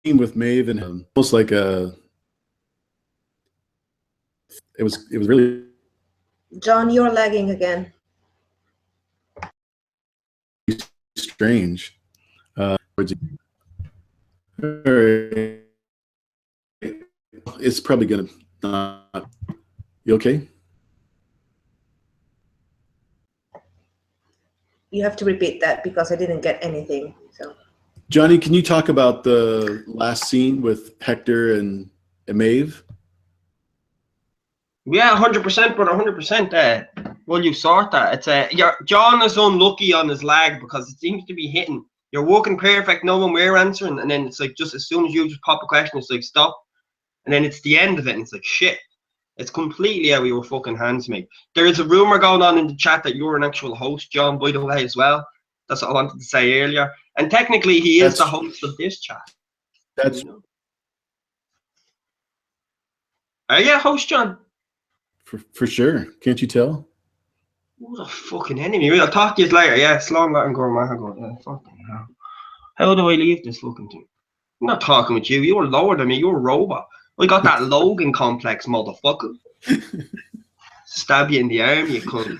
with Maeve and him. Almost like it was really John, you're lagging again. Strange. It's probably gonna not. You okay? You have to repeat that because I didn't get anything. So, Jonnie, can you talk about the last scene with Hector and Maeve? Yeah, 100%, brother, 100%. Well, you sort that. It's John is unlucky on his lag because it seems to be hitting. You're working perfect, no one we're answering, and then it's like just as soon as you just pop a question, it's like stop, and then it's the end of it, and it's like shit. It's completely out of your fucking hands, mate. There is a rumor going on in the chat that you're an actual host, John, by the way, as well. That's what I wanted to say earlier. And technically, he is the host of this chat. That's Yeah, host John. for sure. Can't you tell? What a fucking enemy. I'll talk to you later. Yeah, Slán Latin Gormago. Yeah, fucking hell. How do I leave this fucking thing? I'm not talking with you. You're lower than me. You're a robot. I got that Logan complex, motherfucker. Stab you in the arm, you cunt.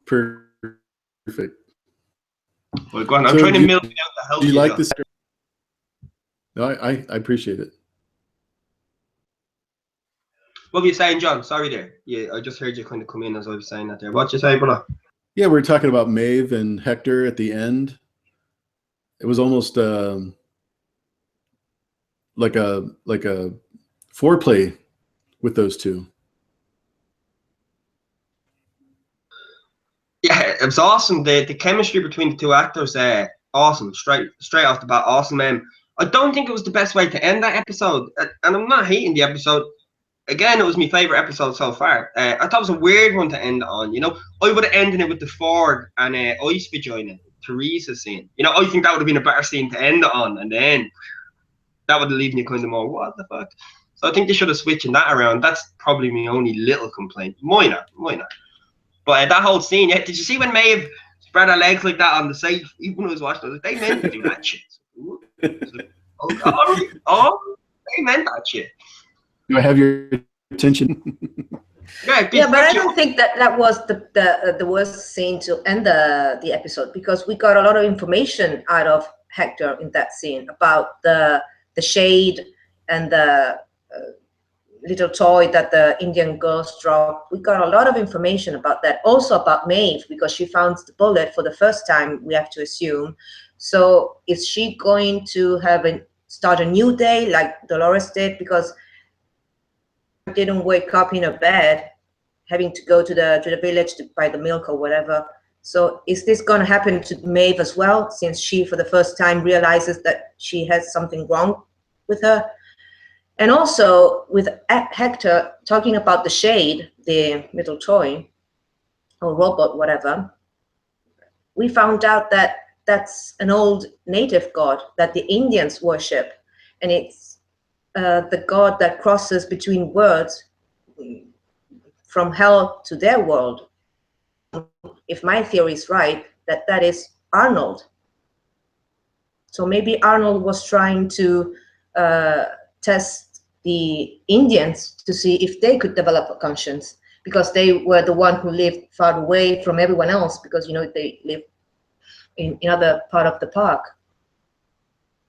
Perfect. Well, go on. I'm trying to milk you out the house. Do you like this? No, I appreciate it. What were you saying, John? Sorry there. Yeah, I just heard you kind of come in as I was saying that there. What you say, brother? Yeah, we were talking about Maeve and Hector at the end. It was almost like a foreplay with those two. Yeah, it was awesome. The chemistry between the two actors, awesome. Straight off the bat, awesome. I don't think it was the best way to end that episode, and I'm not hating the episode. Again, it was my favorite episode so far. I thought it was a weird one to end on. You know, I would have ended it with the Ford and Ice Vagina, Teresa scene. You know, I think that would have been a better scene to end it on, and then that would have left you kind of more, what the fuck? So I think they should have switched that around. That's probably my only little complaint. Minor. But that whole scene, yeah, did you see when Maeve spread her legs like that on the safe? Even when I was watching it, they meant to do that shit. They meant that shit. Do I have your attention? Yeah, but I don't think that was the worst scene to end the episode, because we got a lot of information out of Hector in that scene about the shade and the little toy that the Indian girls dropped. We got a lot of information about that. Also about Maeve, because she found the bullet for the first time, we have to assume. So is she going to start a new day like Dolores did? Because didn't wake up in a bed having to go to the village to buy the milk or whatever. So is this going to happen to Maeve as well, since she for the first time realizes that she has something wrong with her? And also with Hector talking about the shade, the little toy or robot, whatever, we found out that that's an old native god that the Indians worship, and it's the god that crosses between worlds, from hell to their world. If my theory is right, that is Arnold. So maybe Arnold was trying to test the Indians to see if they could develop a conscience, because they were the one who lived far away from everyone else, because, you know, they live in another part of the park.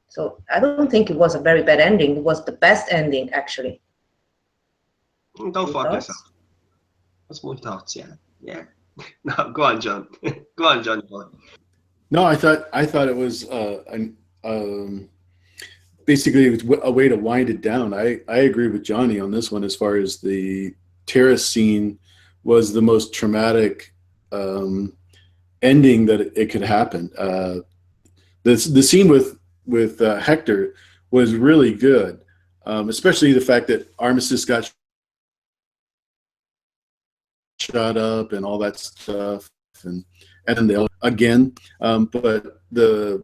So I don't think it was a very bad ending. It was the best ending, actually. Don't fuck yourself. That's my thoughts. Yeah. No, go on, John. Go on, John. No, I thought it was basically it was a way to wind it down. I agree with Jonnie on this one, as far as the terrace scene was the most traumatic ending that it could happen. The scene with Hector was really good, especially the fact that Armistice got shot up and all that stuff, and then they'll again, but the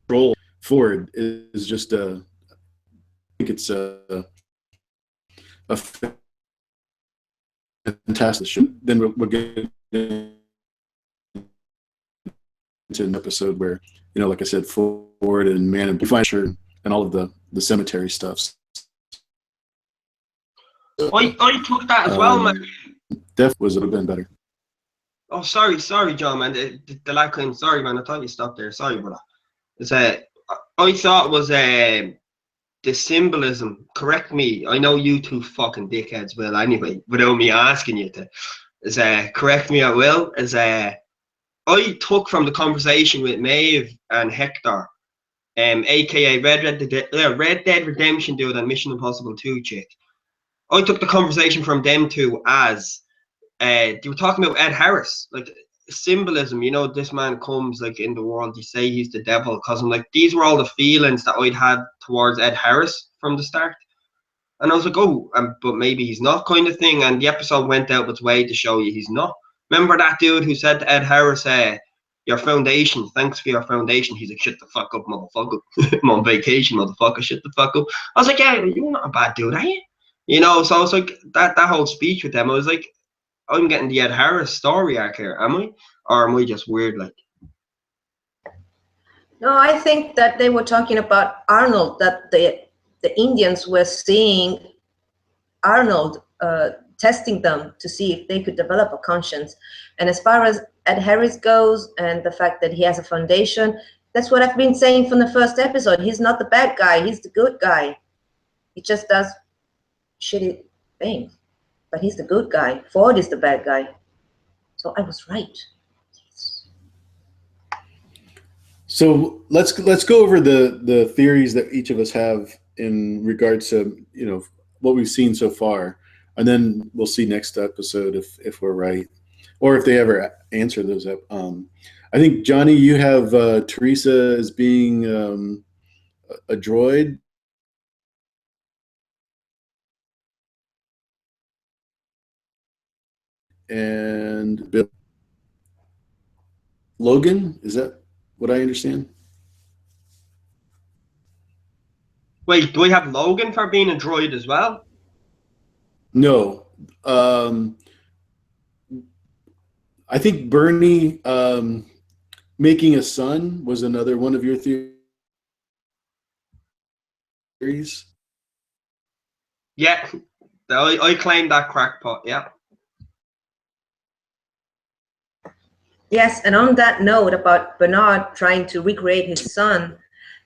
role forward is just I think it's a fantastic show. Then we'll get into an episode where, you know, like I said, Ford and Man and Fisher and all of the cemetery stuff. I took that as well, man. Def would have been better. Oh, sorry, John, man. The lag came. Sorry, man. I thought you stopped there. Sorry, brother. It's I thought it was the symbolism. Correct me. I know you two fucking dickheads will anyway, without me asking you to. Is correct me, I will. Is I took from the conversation with Maeve and Hector, aka Red Dead Redemption dude and Mission Impossible 2 chick. I took the conversation from them two as they were talking about Ed Harris, like symbolism. You know, this man comes like in the world. They say he's the devil because I'm like, these were all the feelings that I'd had towards Ed Harris from the start. And I was like, oh, but maybe he's not, kind of thing. And the episode went out of its way to show you he's not. Remember that dude who said to Ed Harris, your foundation, thanks for your foundation. He's like, shut the fuck up, motherfucker. I'm on vacation, motherfucker, shut the fuck up. I was like, yeah, you're not a bad dude, are you? You know, so I was like, that whole speech with them, I was like, I'm getting the Ed Harris story arc here, am I? Or am I just weird, like? No, I think that they were talking about Arnold, that the Indians were seeing Arnold testing them to see if they could develop a conscience. And as far as Ed Harris goes and the fact that he has a foundation, that's what I've been saying from the first episode. He's not the bad guy, he's the good guy. He just does shitty things, but he's the good guy. Ford is the bad guy. So I was right. Yes. So let's go over the theories that each of us have in regards to, you know, what we've seen so far, and then we'll see next episode if we're right, or if they ever answer those up. I think, Jonnie, you have Teresa as being a droid. And Bill Logan, is that what I understand? Wait, do we have Logan for being a droid as well? No. I think Bernie making a son was another one of your theories. Yeah, I claim that crackpot, yeah. Yes, and on that note about Bernard trying to recreate his son,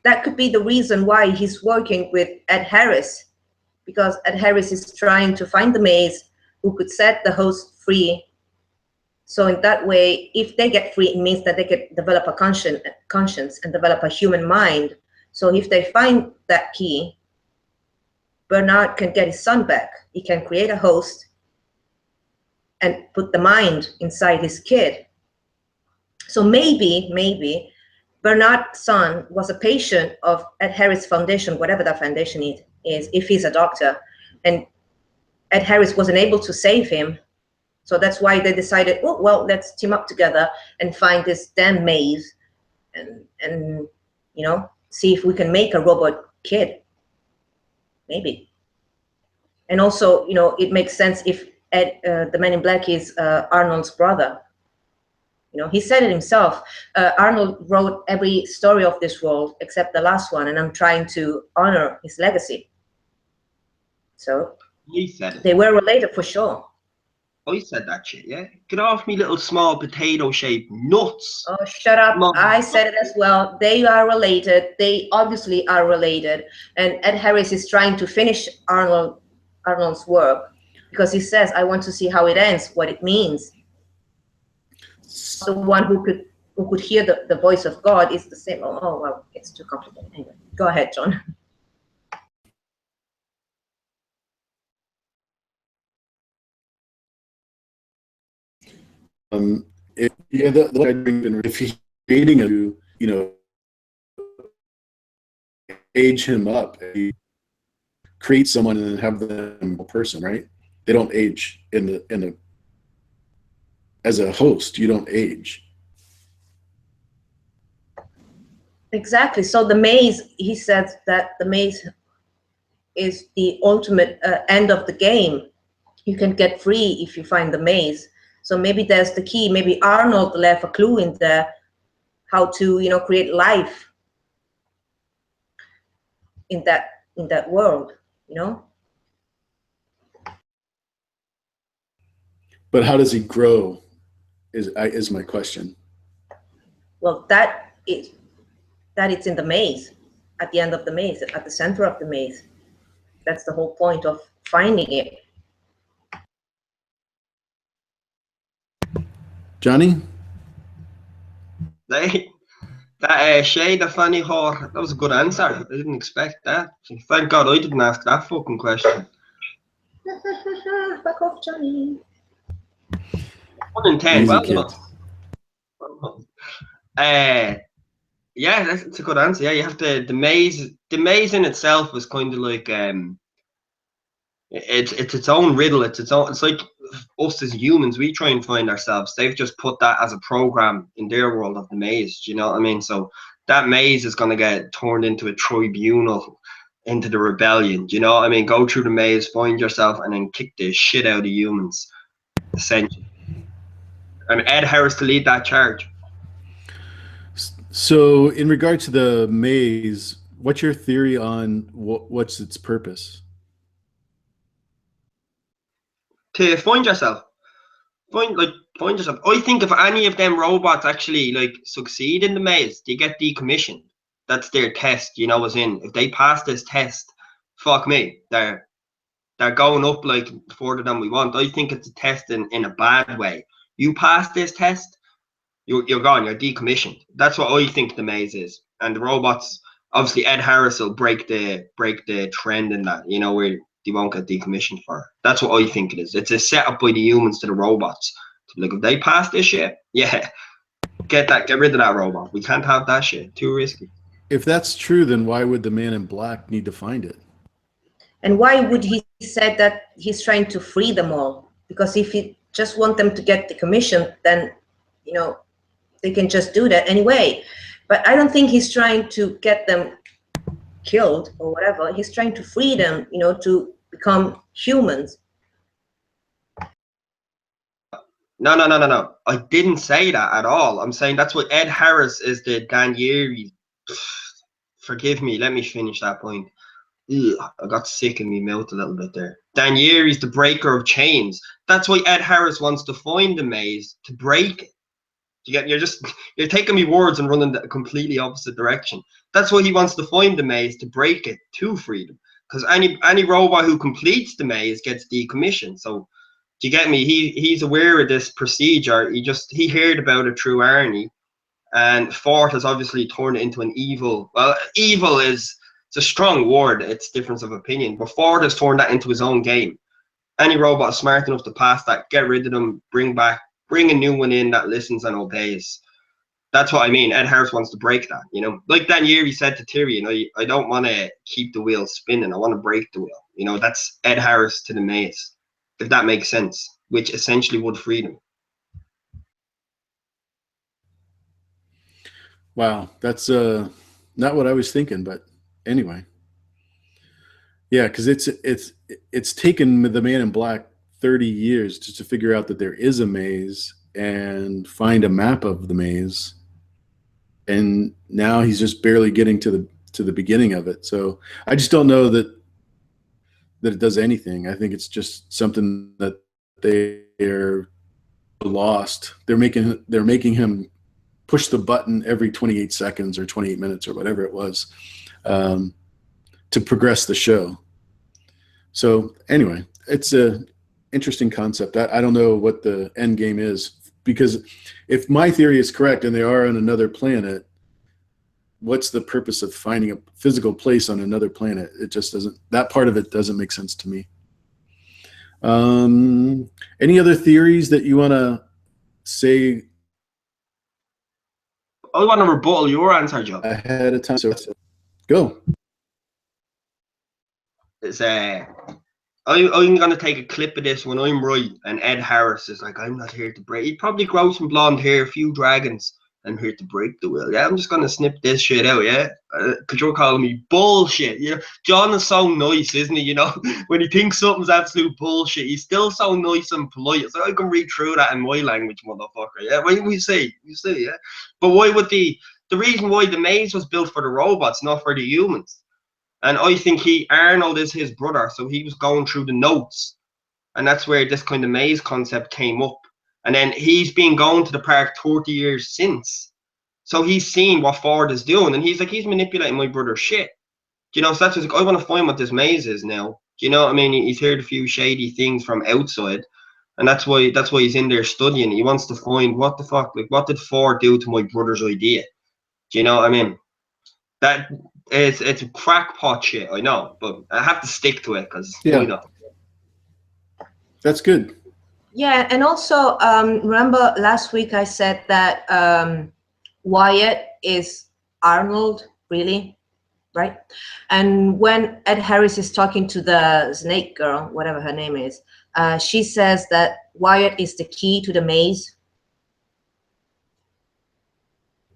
that could be the reason why he's working with Ed Harris, because Ed Harris is trying to find the maze who could set the host free. So in that way, if they get free, it means that they could develop a conscience and develop a human mind. So if they find that key, Bernard can get his son back. He can create a host and put the mind inside his kid. So maybe Bernard's son was a patient of Ed Harris Foundation, whatever that foundation is, if he's a doctor, and Ed Harris wasn't able to save him. So that's why they decided, oh, well, let's team up together and find this damn maze and you know, see if we can make a robot kid. Maybe. And also, you know, it makes sense if the Man in Black is Arnold's brother. You know, he said it himself. Arnold wrote every story of this world except the last one, and I'm trying to honor his legacy. So He said it. They were related for sure. I said that shit, yeah? Get off me little small potato-shaped nuts. Oh, shut up. Mom. I said it as well. They are related. They obviously are related. And Ed Harris is trying to finish Arnold's work because he says, I want to see how it ends, what it means. The one who could hear the voice of God is the same. Oh, well, it's too complicated. Anyway, go ahead, John. If he's creating age him up, create someone and then have them a person, right? They don't age as a host. You don't age. Exactly. So the maze, he says that the maze is the ultimate end of the game. You can get free if you find the maze. So maybe there's the key. Maybe Arnold left a clue in there how to, create life in that world, But how does he grow? Is my question. Well, that it's in the maze, at the end of the maze, at the center of the maze. That's the whole point of finding it. Jonnie? That shade of funny whore, that was a good answer. I didn't expect that. Thank God I didn't ask that fucking question. Fuck off, Jonnie. 1 in 10. Easy, Well done. Yeah, that's a good answer. Yeah, you have the maze. The maze in itself was kind of like it's its own riddle. It's like us as humans. We try and find ourselves. They've just put that as a program in their world of the maze. Do you know what I mean? So that maze is going to get turned into a tribunal, into the rebellion. Do you know what I mean? Go through the maze, find yourself, and then kick the shit out of humans. Essentially, and Ed Harris to lead that charge. So, in regard to the maze, what's your theory on what's its purpose? To find yourself. Find yourself. I think if any of them robots actually like succeed in the maze, they get decommissioned. That's their test, you know, as in if they pass this test, fuck me, they're going up like further than we want. I think it's a test in a bad way. You pass this test, you're gone, you're decommissioned. That's what I think the maze is. And the robots, obviously Ed Harris will break the trend in that, you know, where they won't get decommissioned for. That's what I think it is. It's a setup by the humans to the robots. Like if they pass this shit, yeah, get rid of that robot. We can't have that shit. Too risky. If that's true, then why would the man in black need to find it? And why would he say that he's trying to free them all? Because if he just want them to get decommissioned, then, you know, they can just do that anyway. But I don't think he's trying to get them killed or whatever. He's trying to free them, you know, to become humans. No. I didn't say that at all. I'm saying that's what Ed Harris is the Dan Yris. Forgive me. Let me finish that point. Ugh, I got sick in my mouth a little bit there. Dan Yris the breaker of chains. That's why Ed Harris wants to find the maze to break it. You're taking me words and running the completely opposite direction. That's why he wants to find the maze to break it to freedom. Because any robot who completes the maze gets decommissioned. So do you get me? He's aware of this procedure. He heard about it through Arnie, and Ford has obviously turned it into an evil. Well, evil it's a strong word. It's difference of opinion. But Ford has turned that into his own game. Any robot smart enough to pass that, get rid of them, bring a new one in that listens and obeys. That's what I mean. Ed Harris wants to break that, you know. Like Dan Yeri said to Tyrion, I don't want to keep the wheel spinning. I want to break the wheel. You know, that's Ed Harris to the maze, if that makes sense, which essentially would free them. Wow, that's not what I was thinking, but anyway. Yeah, because it's taken the man in black 30 years just to figure out that there is a maze and find a map of the maze, and now he's just barely getting to the beginning of it. So I just don't know that it does anything. I think it's just something that they're lost. They're making him push the button every 28 seconds or 28 minutes or whatever it was to progress the show. So anyway, it's a interesting concept. I don't know what the end game is, because if my theory is correct and they are on another planet, what's the purpose of finding a physical place on another planet? It just doesn't, that part of it doesn't make sense to me. Any other theories that you want to say? I want to rebuttal your answer, Joe. Ahead of time. So go. It's I'm gonna take a clip of this when I'm right, and Ed Harris is like, I'm not here to break. He'd probably grow some blonde hair, a few dragons. I'm here to break the wheel. Yeah, I'm just gonna snip this shit out. Yeah, because you're calling me bullshit. You know, John is so nice, isn't he? You know, when he thinks something's absolute bullshit, he's still so nice and polite. So I can read through that in my language, motherfucker. Yeah, we see, yeah. But why would the reason why the maze was built for the robots, not for the humans? And I think Arnold is his brother, so he was going through the notes and that's where this kind of maze concept came up. And then he's been going to the park 30 years since, so he's seen what Ford is doing, and he's like, he's manipulating my brother's shit. Do you know? So that's just like, I want to find what this maze is now. Do you know what I mean? He's heard a few shady things from outside, and that's why he's in there studying. He wants to find what the fuck, like, what did Ford do to my brother's idea? Do you know what I mean? That is, it's a crackpot shit, I know, but I have to stick to it because Yeah. you know. That's good. Yeah, and also remember last week I said that Wyatt is Arnold, really, right? And when Ed Harris is talking to the snake girl, whatever her name is, she says that Wyatt is the key to the maze.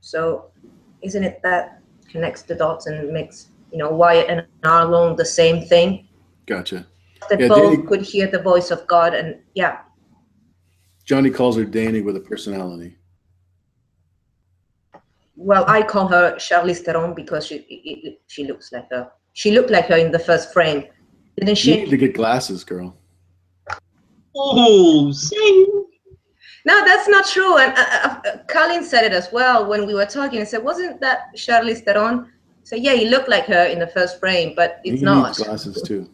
So isn't it that connects the dots and makes, you know, Wyatt and Arnold the same thing? Gotcha. That Yeah, both Danny, could hear the voice of God, and yeah. Johnny calls her Danny with a personality. Well, I call her Charlize Theron because she looks like her. She looked like her in the first frame, didn't You need she? to get glasses, girl. Oh, sing. No, that's not true. And Colin said it as well when we were talking. He said, "Wasn't that Charlize Theron?" So yeah, you look like her in the first frame, but it's He not. needs glasses too.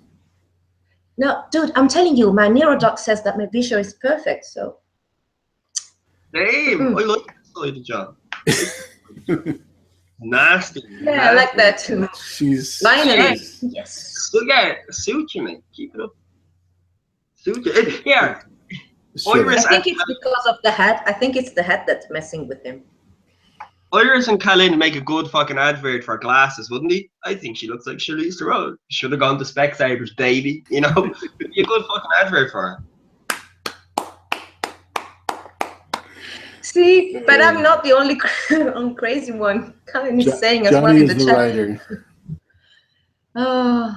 No, dude, I'm telling you, my neurodoc says that my vision is perfect. So Damn, I like that side of John. Nasty. yeah, I like that too. She's Finally, she's- yes. So yeah, suit you, man. Keep it up. Suit you. Yeah. shut up. Iris I think and, it's because of the hat. I think it's the hat that's messing with him. Iris and Colin make a good fucking advert for glasses, wouldn't he? I think she looks like Charlize Theron. Should have gone to Specsavers, baby. You know, it'd be a good fucking advert for her. See, but I'm not the only crazy one. Colin is saying as well Johnny in the is the chat. writer. Oh,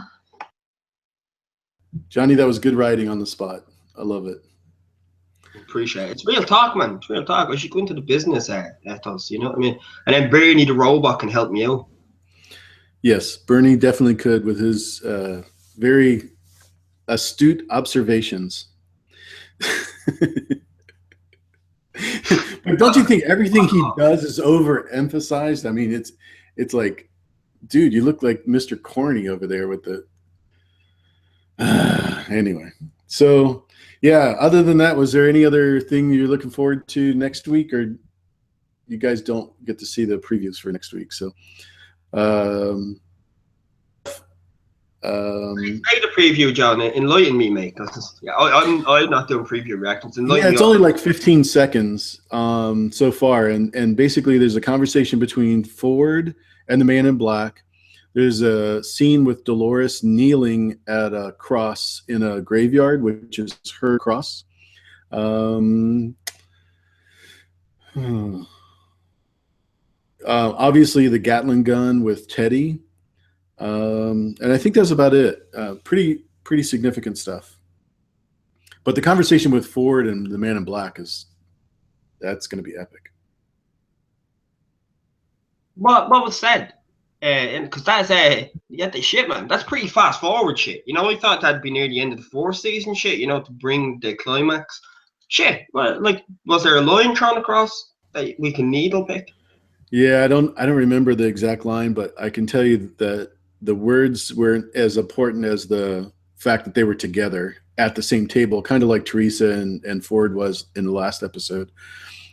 Johnny, that was good writing on the spot. I love it. Appreciate it. It's real talk, man. It's real talk. I should go into the business ethos, you know what I mean? And then Bernie the robot can help me out. Yes, Bernie definitely could with his very astute observations. But don't you think everything he does is overemphasized? I mean, it's like, dude, you look like Mr. Corny over there with the. Anyway, so yeah. Other than that, was there any other thing you're looking forward to next week, or you guys don't get to see the previews for next week? So, Make the preview, John. Enlighten me, mate. Yeah, I'm not doing preview reactions. Enlighten yeah, me it's up. only like 15 seconds so far, and basically there's a conversation between Ford and the Man in Black. There's a scene with Dolores kneeling at a cross in a graveyard, which is her cross. Obviously, the Gatling gun with Teddy, and I think that's about it. Pretty significant stuff. But the conversation with Ford and the Man in Black that's going to be epic. What was said? Because that's yeah, the shit, man. That's pretty fast forward shit. You know, I thought that'd be near the end of the fourth season shit. You know, to bring the climax. Shit, well, like, was there a line thrown across that we can needle pick? Yeah, I don't remember the exact line, but I can tell you that the words weren't as important as the fact that they were together at the same table, kind of like Teresa and Ford was in the last episode.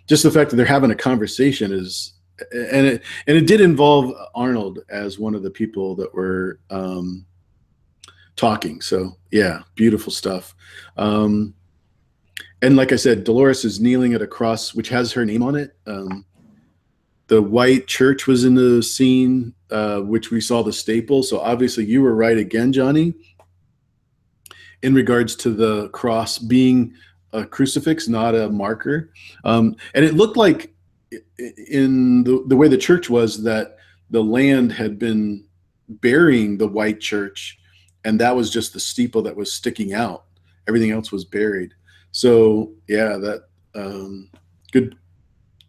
Just the fact that they're having a conversation is, and it did involve Arnold as one of the people that were talking. So yeah, beautiful stuff. And like I said, Dolores is kneeling at a cross which has her name on it. The white church was in the scene, which we saw the staple. So obviously you were right again, Johnny, in regards to the cross being a crucifix, not a marker. And it looked like in the way the church was that the land had been burying the white church, and that was just the steeple that was sticking out. Everything else was buried. So yeah, that good.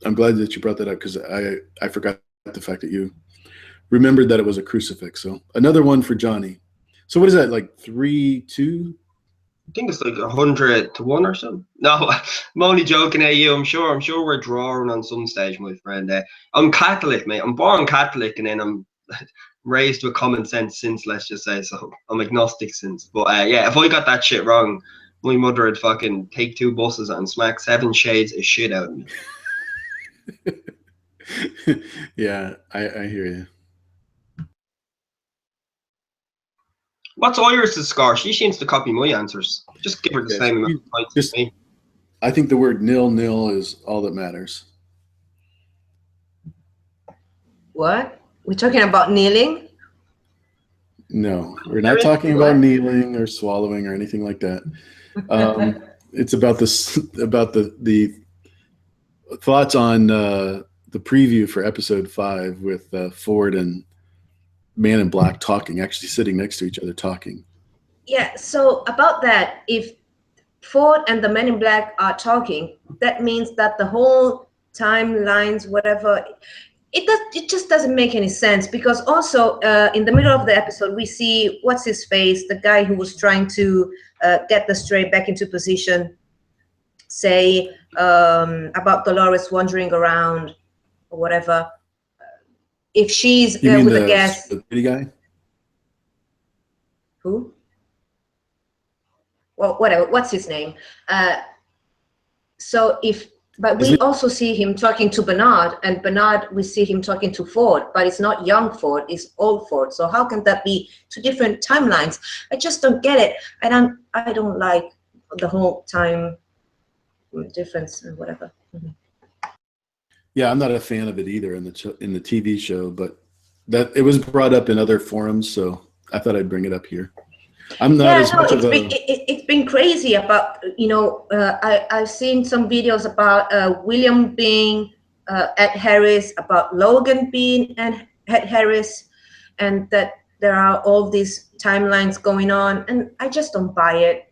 I'm glad that you brought that up because I forgot the fact that you remembered that it was a crucifix. So another one for Johnny. So what is that, like 3-2? I think it's like 100-1 or something. No, I'm only joking at you. I'm sure we're drawing on some stage, my friend. I'm Catholic, mate. I'm born Catholic, and then I'm raised with common sense since, let's just say. So I'm agnostic since. But yeah, if I got that shit wrong, my mother would fucking take 2 buses and smack 7 shades of shit out of me. Yeah, I hear you. What's Iris' score? She seems to copy my answers. Just give her the same amount of points as me. I think the word nil is all that matters. What? We're talking about kneeling? No, we're not talking about kneeling or swallowing or anything like that. It's about this, about the thoughts on the preview for episode 5 with Ford and Man in Black talking, actually sitting next to each other talking. Yeah, so about that, if Ford and the Men in Black are talking, that means that the whole timelines, whatever, it just doesn't make any sense, because also in the middle of the episode we see what's his face, the guy who was trying to get the stray back into position, say about Dolores wandering around or whatever. If she's with the guest, the pretty guy. who? Well, whatever. What's his name? So if, but we also see him talking to Bernard, and Bernard, we see him talking to Ford, but it's not young Ford, it's old Ford. So how can that be 2 different timelines? I just don't get it. I don't like the whole time difference and whatever. Mm-hmm. Yeah, I'm not a fan of it either in the TV show, but that it was brought up in other forums, so I thought I'd bring it up here. I'm not as much of a. It's been crazy about, you know, I've seen some videos about William being Ed Harris, about Logan being Ed Harris, and that there are all these timelines going on, and I just don't buy it.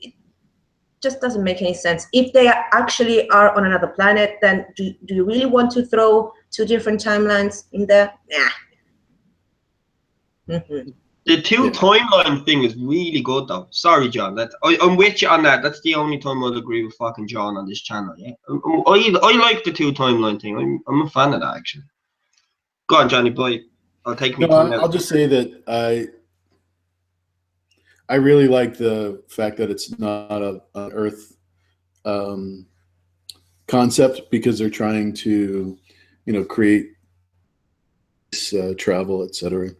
It just doesn't make any sense. If they actually are on another planet, then do you really want to throw 2 different timelines in there? Nah. Mm-hmm. The 2 timeline thing is really good, though. Sorry, John. I'm with you on that. That's the only time I'll agree with fucking John on this channel. Yeah, I like the 2 timeline thing. I'm a fan of that, actually. Go on, Johnny boy. I'll take me. I'll just say that I really like the fact that it's not an Earth concept, because they're trying to, you know, create travel, etc.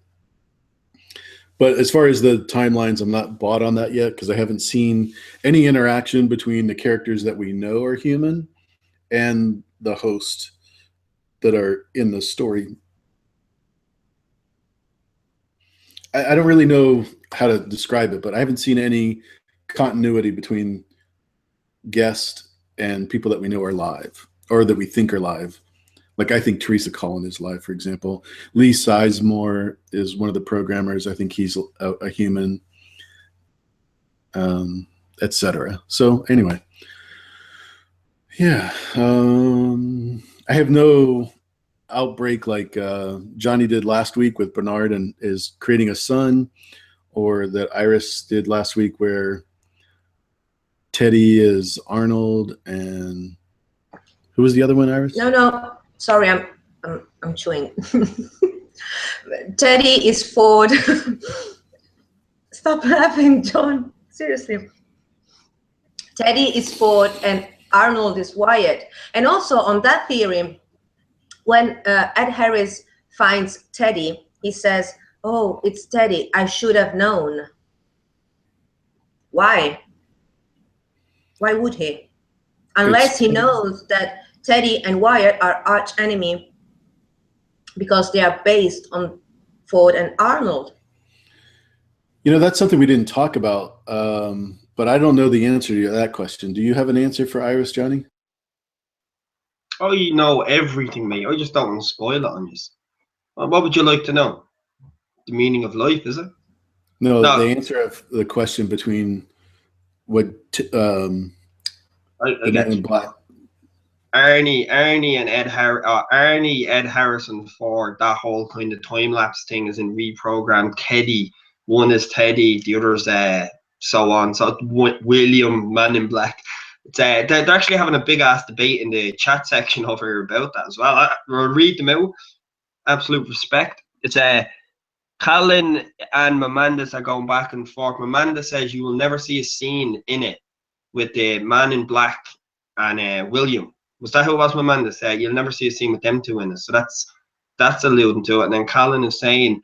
But as far as the timelines, I'm not bought on that yet, because I haven't seen any interaction between the characters that we know are human and the host that are in the story. I don't really know how to describe it, but I haven't seen any continuity between guest and people that we know are live, or that we think are live. Like, I think Teresa Collin is live, for example. Lee Sizemore is one of the programmers. I think he's a human, etc. So anyway, yeah. I have no outbreak like Jonnie did last week with Bernard and is creating a son, or that Yris did last week where Teddy is Arnold, and who was the other one, Yris? No. Sorry, I'm chewing. Teddy is Ford. Stop laughing, John. Seriously. Teddy is Ford and Arnold is Wyatt. And also on that theory, when Ed Harris finds Teddy, he says, "Oh, it's Teddy. I should have known." Why? Why would he? Unless he knows that Teddy and Wyatt are arch enemy because they are based on Ford and Arnold. You know, that's something we didn't talk about, but I don't know the answer to that question. Do you have an answer for Yris, Jonnie? Oh, you know everything, mate. I just don't want to spoil it on you. What would you like to know? The meaning of life, is it? No, the answer of the question between what the Man in Black. Arnie and Ed Harrison Ford, that whole kind of time lapse thing is in reprogrammed Teddy. One is Teddy, the other's so on. So William, Man in Black. It's, they're actually having a big ass debate in the chat section over here about that as well. I'll read them out. Absolute respect. It's Callan and Mamanda are going back and forth. Mamanda says you will never see a scene in it with the Man in Black and William. Was that who it was? Mamanda said you'll never see a scene with them two in it. So that's alluding to it. And then Callan is saying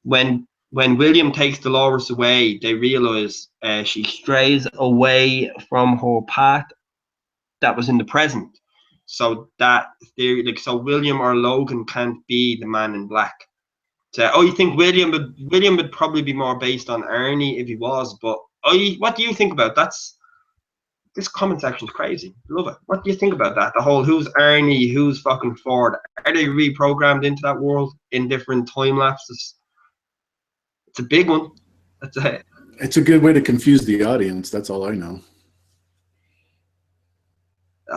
when William takes Dolores away, they realize she strays away from her path that was in the present. So that theory, like, so William or Logan can't be the Man in Black. So, you think William would probably be more based on Ernie if he was, but what do you think about this comment section's crazy. Love it. What do you think about that? The whole who's Ernie, who's fucking Ford? Are they reprogrammed into that world in different time lapses? It's a big one. That's it. It's a good way to confuse the audience. That's all I know.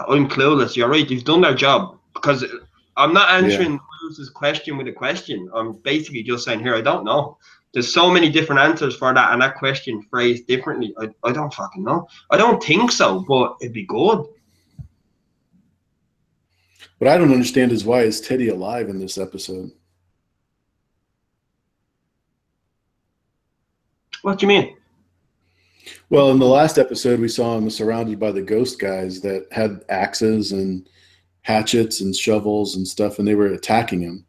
I'm clueless. You're right. You've done their job because I'm not answering Bruce's question with a question. I'm basically just saying here, I don't know. There's so many different answers for that, and that question phrased differently. I don't fucking know. I don't think so, but it'd be good. What I don't understand is why is Teddy alive in this episode? What do you mean? Well, in the last episode, we saw him surrounded by the ghost guys that had axes and hatchets and shovels and stuff, and they were attacking him.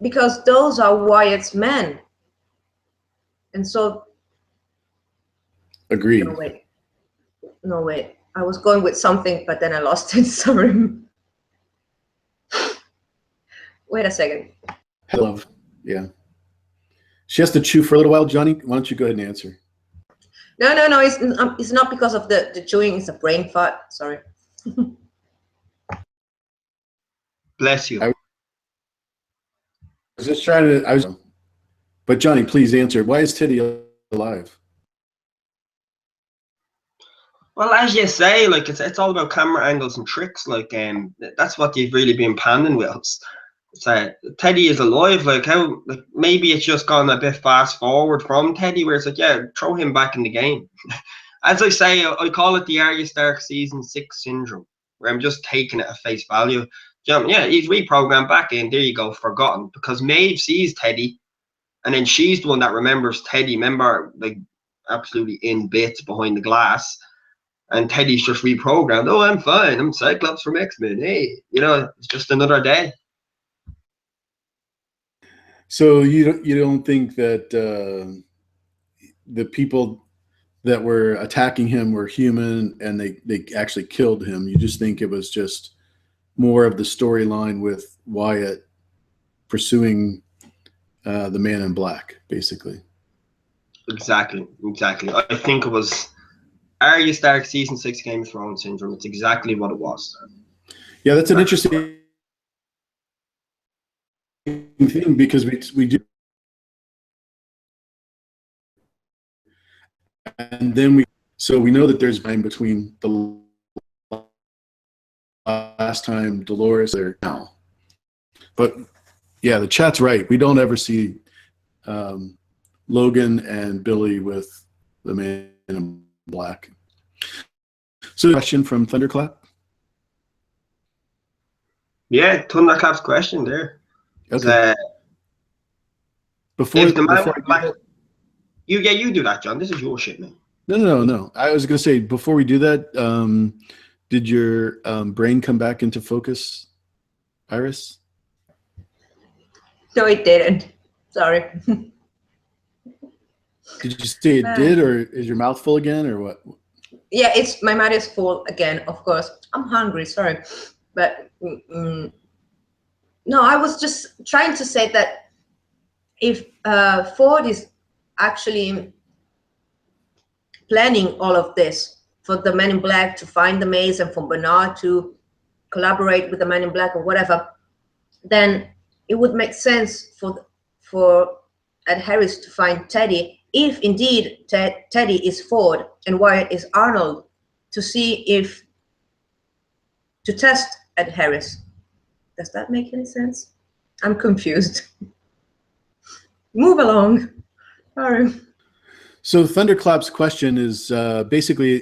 Because those are Wyatt's men. And so... Agreed. No, wait. I was going with something, but then I lost it. Sorry. Wait a second. Love. Yeah. She has to chew for a little while. Jonnie, why don't you go ahead and answer? No. It's not because of the chewing. It's a brain fart. Sorry. Bless you. I was just trying to. But Jonnie, please answer. Why is Teddy alive? Well, as you say, like it's all about camera angles and tricks. Like, that's what they've really been panning with. Teddy is alive. Like, how? Like, maybe it's just gone a bit fast forward from Teddy, where it's like, yeah, throw him back in the game. As I say, I call it the Arya Stark season 6 syndrome, where I'm just taking it at face value. Yeah, he's reprogrammed back in. There you go, forgotten, because Maeve sees Teddy, and then she's the one that remembers Teddy. Remember, like, absolutely in bits behind the glass. And Teddy's just reprogrammed. Oh, I'm fine. I'm Cyclops from X-Men. Hey, it's just another day. So you don't think that the people that were attacking him were human and they actually killed him? You just think it was just more of the storyline with Wyatt pursuing the Man in Black, basically. Exactly. I think it was Arya Stark season 6 Game of Thrones syndrome. It's exactly what it was. Yeah, that's an interesting thing because we do, and then we know that there's time between the last time Dolores there now, but yeah, the chat's right. We don't ever see Logan and Billy with the Man in Black. So, question from Thunderclap. Yeah, Thunderclap's question there. Okay. Before you do that, John. This is your shit, man. No. I was gonna say before we do that, did your brain come back into focus, Iris? No, it didn't. Sorry. Did you say it did, or is your mouth full again, or what? Yeah, my mouth is full again. Of course, I'm hungry. Sorry, but no, I was just trying to say that if Ford is actually planning all of this for the Man in Black to find the maze and for Bernard to collaborate with the Man in Black or whatever, then it would make sense for Ed Harris to find Teddy, if indeed Teddy is Ford and Wyatt is Arnold, to test Ed Harris. Does that make any sense? I'm confused. Move along. Sorry. So Thunderclap's question is basically,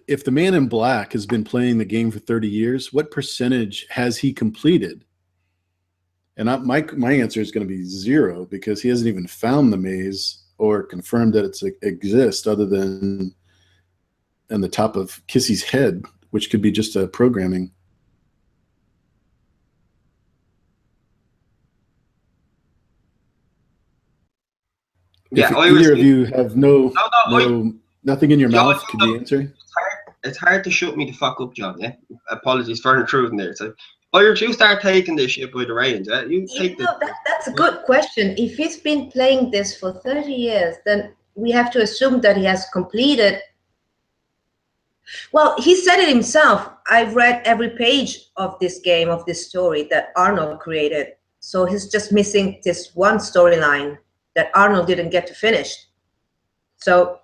if the man in black has been playing the game for 30 years, what percentage has he completed? And my answer is going to be 0, because he hasn't even found the maze or confirmed that it exists, other than on the top of Kissy's head, which could be just a programming. Yeah, If Iris, either of you have nothing in your John, mouth, could you answer? it's hard to shut me the fuck up, John. Yeah, apologies for intruding there. So, Iris, you start taking this shit by the reins. Yeah, you take That's a good question. If he's been playing this for 30 years, then we have to assume that he has completed. Well, he said it himself. I've read every page of this game, of this story that Arnold created. So he's just missing this one storyline that Arnold didn't get to finish. So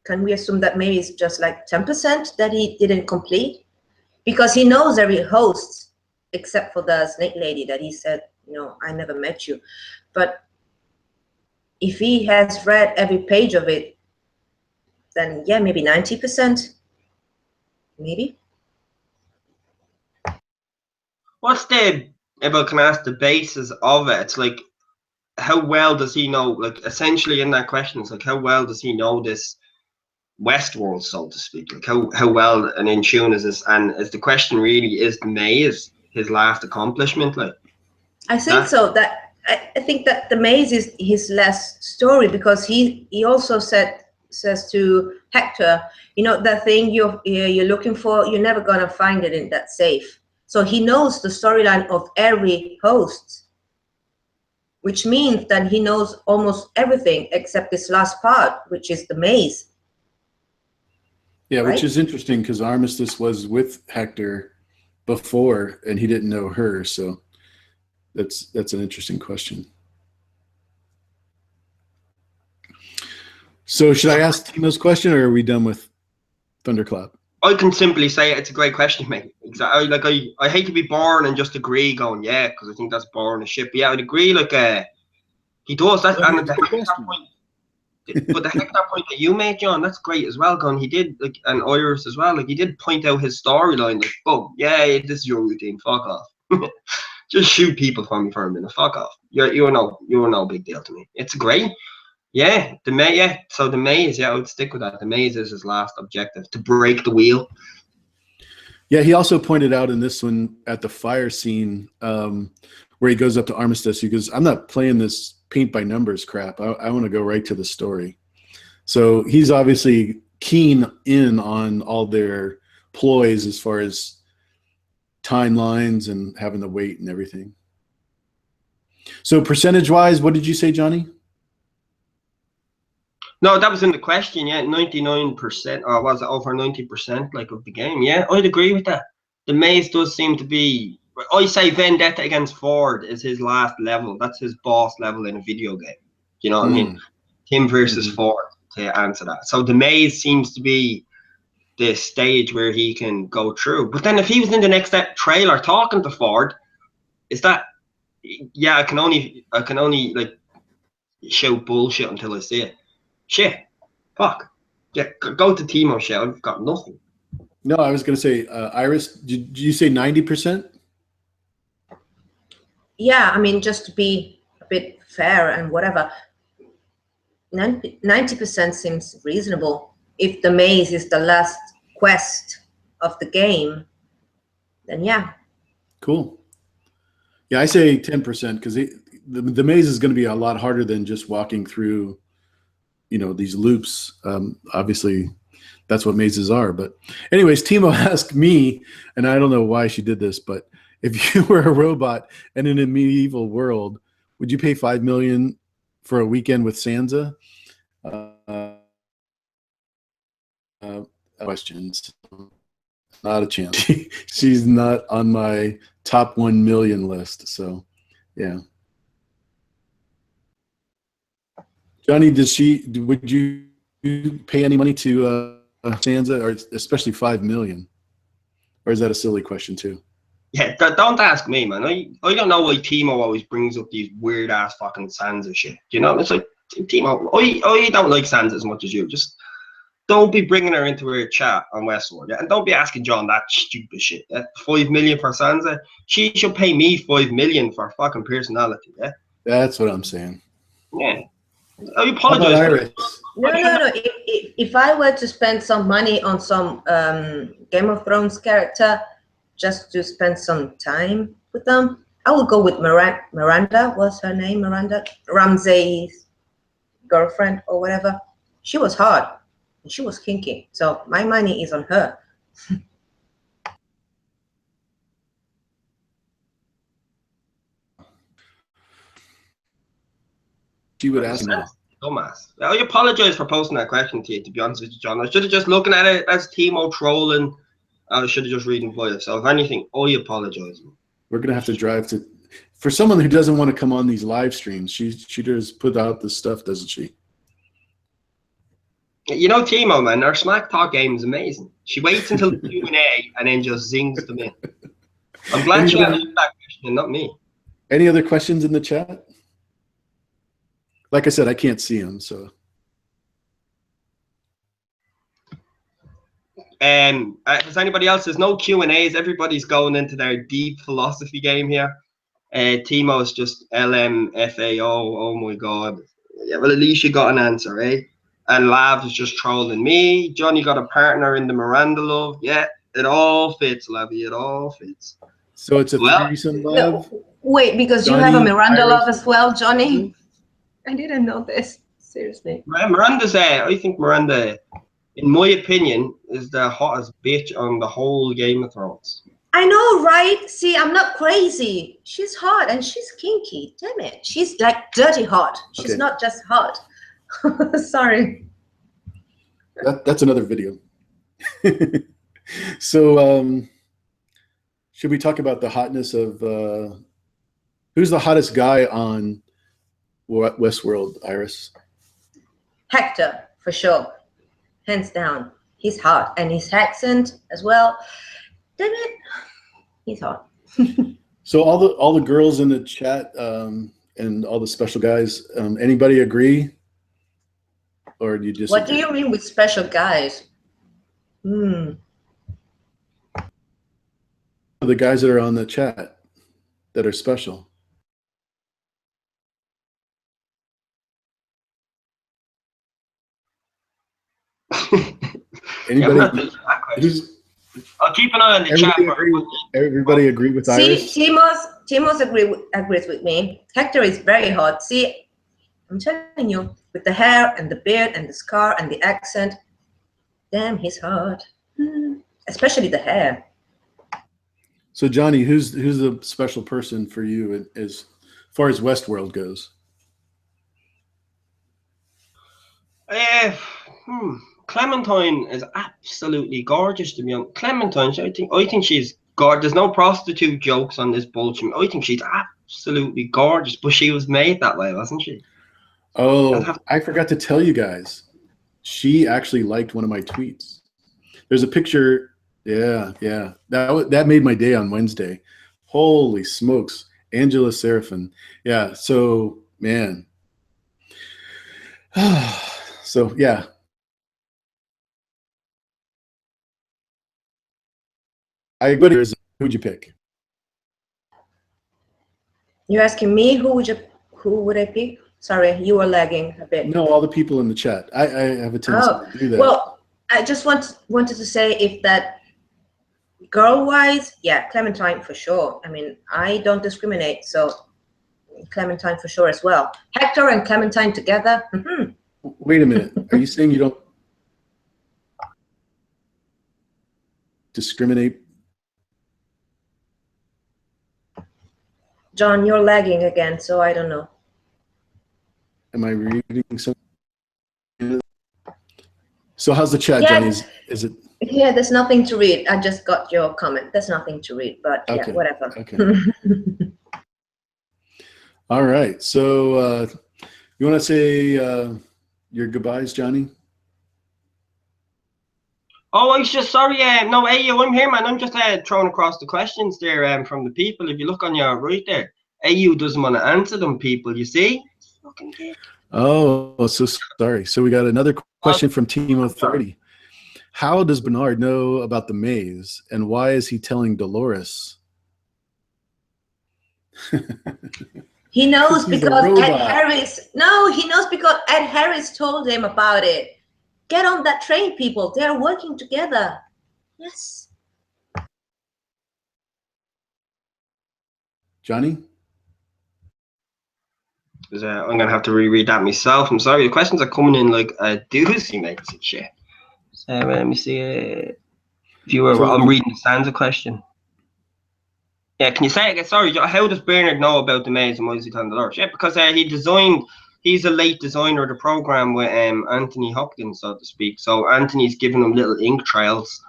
can we assume that maybe it's just like 10% that he didn't complete? Because he knows every host, except for the snake lady that he said, I never met you. But if he has read every page of it, then yeah, maybe 90%. Maybe. What's the, if I can ask, the basis of it? It's like, how well does he know, like, essentially in that question, it's like, how well does he know this Westworld, so to speak? Like, how well and in tune is this? And is the question really, is the maze his last accomplishment? Like, I think so. That I think that the maze is his last story, because he also says to Hector, that thing you're looking for, you're never gonna find it in that safe. So he knows the storyline of every host, which means that he knows almost everything except this last part, which is the maze. Yeah, right? Which is interesting, because Armistice was with Hector before, and he didn't know her. So that's an interesting question. So should I ask Timo's question, or are we done with Thunderclap? I can simply say it's a great question, mate. Exactly. Like, I hate to be boring and just agree, going yeah, because I think that's boring as shit. But yeah, I'd agree. Like, he does that, and the Hector point. But the Hector point that you made, John, that's great as well. Going, he did, like, and Iris as well. Like, he did point out his storyline. Like, boom, yeah, this is your routine. Fuck off. Just shoot people for me for a minute. Fuck off. You're no big deal to me. It's great. Yeah, the maze. Yeah, so the maze. Yeah, I would stick with that. The maze is his last objective, to break the wheel. Yeah, he also pointed out in this one at the fire scene, where he goes up to Armistice. He goes, "I'm not playing this paint by numbers crap. I want to go right to the story." So he's obviously keen in on all their ploys as far as timelines and having the weight and everything. So percentage-wise, what did you say, Johnny? No, that was in the question. Yeah, 99%, or was it over 90%? Like, of the game. Yeah, I'd agree with that. The maze does seem to be. I say Vendetta against Ford is his last level. That's his boss level in a video game. You know what I mean? Him versus Ford, to answer that. So the maze seems to be the stage where he can go through. But then if he was in the next trailer talking to Ford, is that? Yeah, I can only like shout bullshit until I see it. Shit. Fuck. Yeah, go to Timo shit. I've got nothing. No, I was going to say, Iris, did you say 90%? Yeah, I mean, just to be a bit fair and whatever, 90% seems reasonable. If the maze is the last quest of the game, then yeah. Cool. Yeah, I say 10%, because the maze is going to be a lot harder than just walking through, these loops. Obviously, that's what mazes are. But anyways, Timo asked me, and I don't know why she did this, but if you were a robot and in a medieval world, would you pay $5 million for a weekend with Sansa? Questions. Not a chance. She's not on my top 1 million list. So, yeah. Johnny, would you pay any money to Sansa, or especially 5 million? Or is that a silly question too? Yeah, don't ask me, man. I don't know why Timo always brings up these weird ass fucking Sansa shit. You know, it's like, Timo, I don't like Sansa as much as you. Just don't be bringing her into her chat on Westworld, yeah? And don't be asking John that stupid shit. Yeah? 5 million for Sansa. She should pay me 5 million for fucking personality, yeah? That's what I'm saying. Yeah. I How about apologize. Iris? No. If I were to spend some money on some Game of Thrones character, just to spend some time with them, I would go with Miranda. What's her name? Miranda Ramsay's girlfriend or whatever. She was hard. And she was kinky. So my money is on her. She would ask me. Dumbass. I apologize for posting that question to you, to be honest with you, John. I should have just looking at it as Timo trolling. I should have just reading for you. So if anything, I apologize. We're gonna have to drive to. For someone who doesn't want to come on these live streams, she just put out the stuff, doesn't she? You know, Timo, man, our Smack Talk game is amazing. She waits until the Q&A and then just zings them in. I'm glad she asked that question and not me. Any other questions in the chat? Like I said, I can't see them, so. Does anybody else? There's no Q&As. Everybody's going into their deep philosophy game here. Timo is just LMFAO. Oh my God. Yeah, well, at least you got an answer, eh? And Lav is just trolling me. Jonnie got a partner in the Miranda love. Yeah, it all fits, Lavy. It all fits. So it's a threesome love? No, wait, because Jonnie, you have a Miranda Iris, love as well, Jonnie? I didn't know this. Seriously. Miranda's, I think Miranda, in my opinion, is the hottest bitch on the whole Game of Thrones. I know, right? See, I'm not crazy. She's hot and she's kinky. Damn it. She's like dirty hot. She's not just hot. Sorry. That's another video. So should we talk about the hotness of who's the hottest guy on Westworld, Iris? Hector, for sure. Hands down. He's hot. And his accent as well. Damn it. He's hot. So all the girls in the chat and all the special guys, anybody agree? Or do you disagree? What do you mean with special guys? The guys that are on the chat that are special. Anybody? I'll keep an eye on the chat. Everybody agree with Iris? See, Timos agrees with me. Hector is very hot. See, I'm telling you, with the hair and the beard and the scar and the accent, damn, he's hot. Especially the hair. So, Jonnie, who's the special person for you as far as Westworld goes? Clementine is absolutely gorgeous, to be honest. Clementine, I think she's gorgeous. There's no prostitute jokes on this bullshit. I think she's absolutely gorgeous, but she was made that way, wasn't she? Oh, I forgot to tell you guys. She actually liked one of my tweets. There's a picture. Yeah. That made my day on Wednesday. Holy smokes. Angela Seraphin. Yeah, so, man. So, yeah. I agree. Who'd you pick? You're asking me who would I pick? Sorry, you were lagging a bit. No, all the people in the chat. I have a tendency to do that. Well, I just wanted to say if that girl-wise, yeah, Clementine for sure. I mean, I don't discriminate, so Clementine for sure as well. Hector and Clementine together. Wait a minute. Are you saying you don't discriminate? John, you're lagging again, so I don't know. Am I reading something? So how's the chat, Yeah. Jonnie? Is it? Yeah, there's nothing to read. I just got your comment. There's nothing to read, but Okay. yeah, whatever. Okay. All right. So you want to say your goodbyes, Jonnie? Oh, I was just sorry. No, AU, I'm here, man. I'm just throwing across the questions there from the people. If you look on your right there, AU doesn't want to answer them, people. You see? fucking dick. Oh, so sorry. So we got another question from Timo 30. How does Bernard know about the maze, and why is he telling Dolores? He knows He's a because Ed robot. Harris. No, he knows because Ed Harris told him about it. Get on that train, people. They are working together. Yes. Jonnie? I'm gonna have to reread that myself. I'm sorry. The questions are coming in like a doozy, mate. It's shit. So let me see. If you were, I'm reading the stanza question. Yeah, can you say it again? Sorry, how does Bernard know about the maze and why is he telling Dolores? Yeah, because he's a late designer of the program with Anthony Hopkins, so to speak. So Anthony's giving him little ink trails.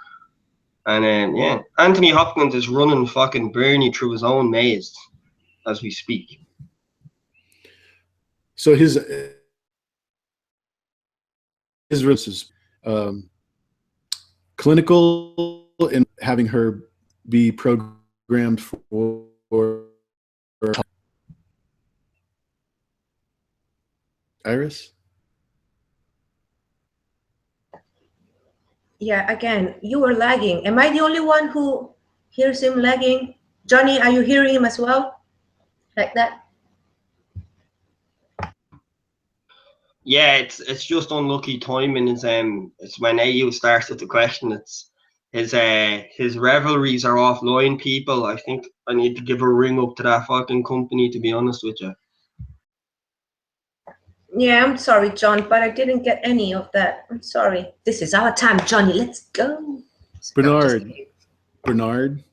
And yeah, Anthony Hopkins is running fucking Bernie through his own maze as we speak. So his risk is clinical in having her be programmed for Yris? Yeah, again, you were lagging. Am I the only one who hears him lagging? Jonnie, are you hearing him as well? Like that? Yeah, it's just unlucky timing. It's when AU starts with the question. It's his revelries are offline, people. I think I need to give a ring up to that fucking company, to be honest with you. Yeah, I'm sorry, John, but I didn't get any of that. I'm sorry. This is our time, Jonnie. Let's go. Bernard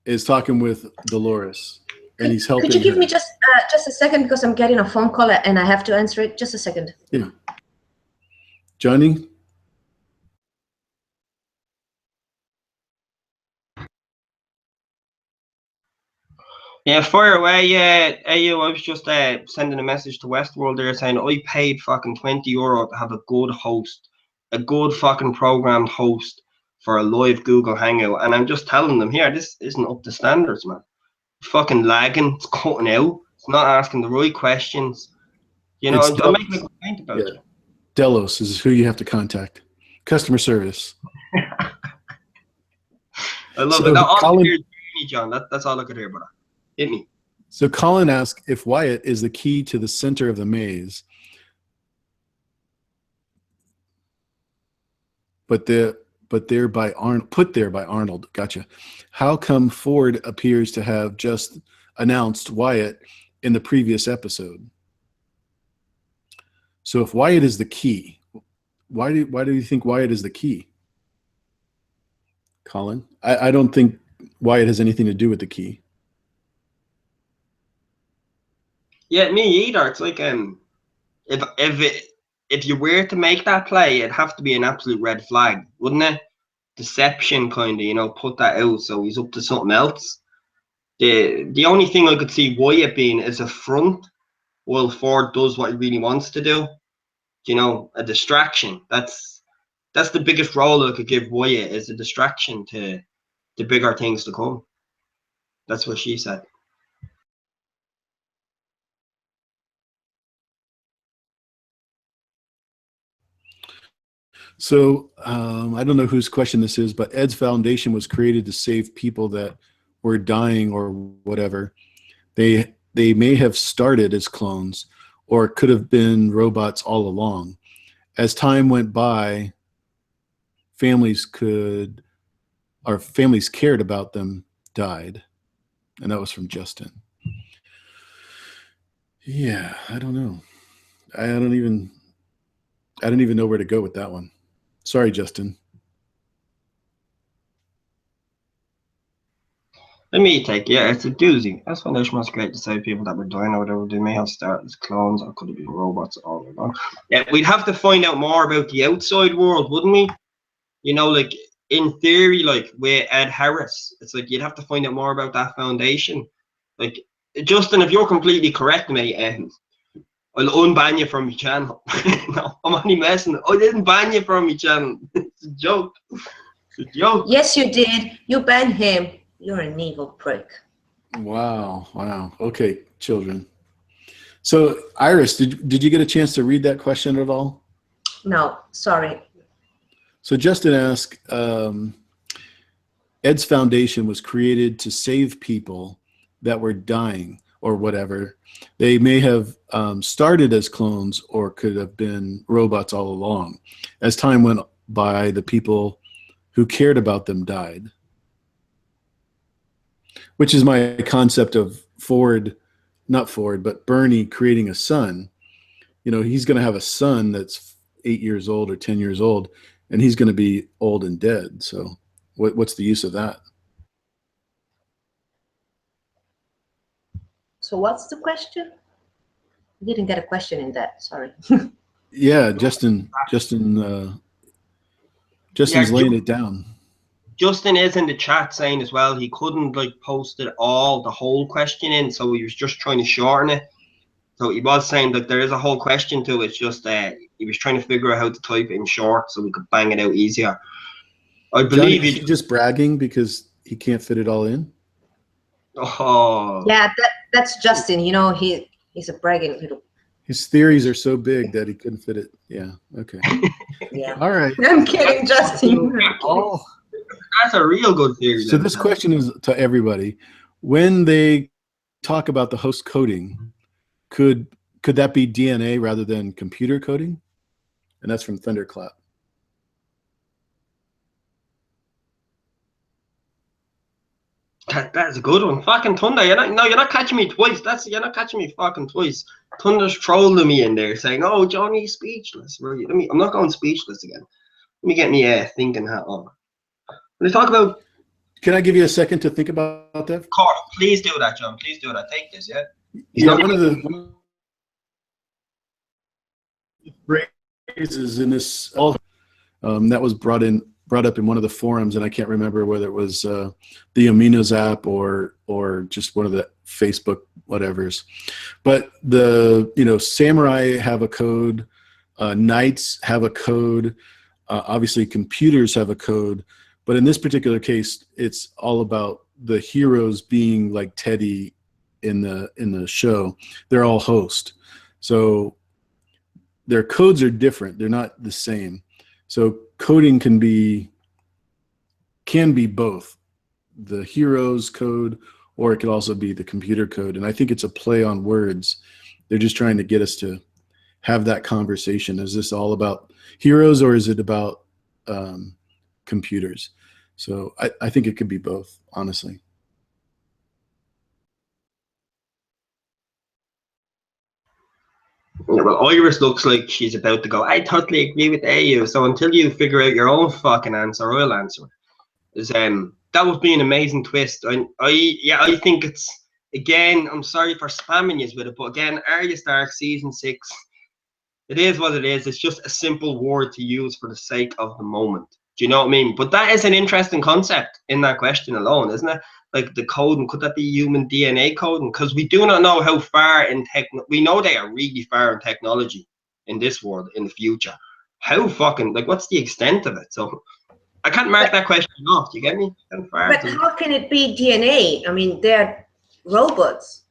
is talking with Dolores, and he's helping. Could you give me just a second, because I'm getting a phone call and I have to answer it. Just a second. Yeah. Jonnie? Yeah, fire away. Yeah, AU, I was just sending a message to Westworld there saying I paid fucking €20 to have a good host, a good fucking programmed host for a live Google Hangout, and I'm just telling them here, this isn't up to standards, man. Fucking lagging, it's cutting out, it's not asking the right questions. You know, I'm making a complaint about it. Delos is who you have to contact. Customer service. I love it. Now, all I hear is me, John. That's all I could hear, brother. Hit me. So Colin asked if Wyatt is the key to the center of the maze, but there by Arnold. Gotcha. How come Ford appears to have just announced Wyatt in the previous episode? So if Wyatt is the key, why do you think Wyatt is the key? Colin? I don't think Wyatt has anything to do with the key. Yeah, me either. It's like if you were to make that play, it'd have to be an absolute red flag, wouldn't it? Deception, kind of, you know, put that out so he's up to something else. The only thing I could see Wyatt being is a front while Ford does what he really wants to do. You know, a distraction. That's the biggest role I could give Wyatt, is a distraction to the bigger things to come. That's what she said. So I don't know whose question this is, but Ed's foundation was created to save people that were dying or whatever. They may have started as clones, or could have been robots all along. As time went by, families cared about them died. And that was from Justin. Yeah, I don't know. I don't even know where to go with that one. Sorry, Justin. Let me take, yeah, it's a doozy. As foundation was great to save people that were dying or whatever. They may have started as clones or could have been robots all along. Yeah, we'd have to find out more about the outside world, wouldn't we? You know, like in theory, like with Ed Harris, it's like you'd have to find out more about that foundation. Like, Justin, if you're completely correct, mate, I'll unban you from your channel. No, I'm only messing. I didn't ban you from your channel. It's a joke. It's a joke. Yes, you did. You banned him. You're an evil prick. Wow. Okay, children. So, Iris, did you get a chance to read that question at all? No, sorry. So Justin asked, Ed's foundation was created to save people that were dying or whatever. They may have started as clones or could have been robots all along. As time went by, the people who cared about them died. Which is my concept of but Bernie creating a son. You know, he's going to have a son that's 8 years old or 10 years old, and he's going to be old and dead. So what's the use of that? So what's the question? I didn't get a question in that. Sorry. Yeah, Justin's laying it down. Justin is in the chat saying as well he couldn't like post it all, the whole question in, so he was just trying to shorten it. So he was saying that there is a whole question to it. It's just he was trying to figure out how to type it in short so we could bang it out easier. I believe Jonnie, is he just bragging because he can't fit it all in? Oh. Yeah, that's Justin. You know, he's a bragging little. His theories are so big that he couldn't fit it. Yeah. Okay. Yeah. All right. I'm kidding, Justin. That's a real good theory. So this question is to everybody. When they talk about the host coding, could that be DNA rather than computer coding? And that's from Thunderclap. That's a good one. Fucking Thunder. You're not catching me twice. You're not catching me fucking twice. Thunder's trolling me in there saying, "Oh, Johnny's speechless." Right? I'm not going speechless again. Let me get me thinking hat on. When they talk about, can I give you a second to think about that? Of course, please do that, John. Please do that. Take this, yeah. Yeah, one of the phrases in this that was brought up in one of the forums, and I can't remember whether it was the Aminos app or just one of the Facebook whatevers. But samurai have a code, knights have a code, obviously computers have a code. But in this particular case, it's all about the heroes being like Teddy in the show. They're all host. So their codes are different. They're not the same. So coding can be both the hero's code, or it could also be the computer code. And I think it's a play on words. They're just trying to get us to have that conversation. Is this all about heroes or is it about computers? So I think it could be both, honestly. Yeah, well, Iris looks like she's about to go, "I totally agree with AU. So until you figure out your own fucking answer, I'll answer." That would be an amazing twist. I think it's, again, I'm sorry for spamming you with it, but again, Arya Stark season 6, it is what it is. It's just a simple word to use for the sake of the moment. Do you know what I mean? But that is an interesting concept in that question alone, isn't it? Like the coding, could that be human DNA coding? Because we do not know how far in we know they are really far in technology in this world in the future. How fucking, like, what's the extent of it? So I can't mark that question off. Do you get me? How far? But how can it be DNA? I mean, they're robots.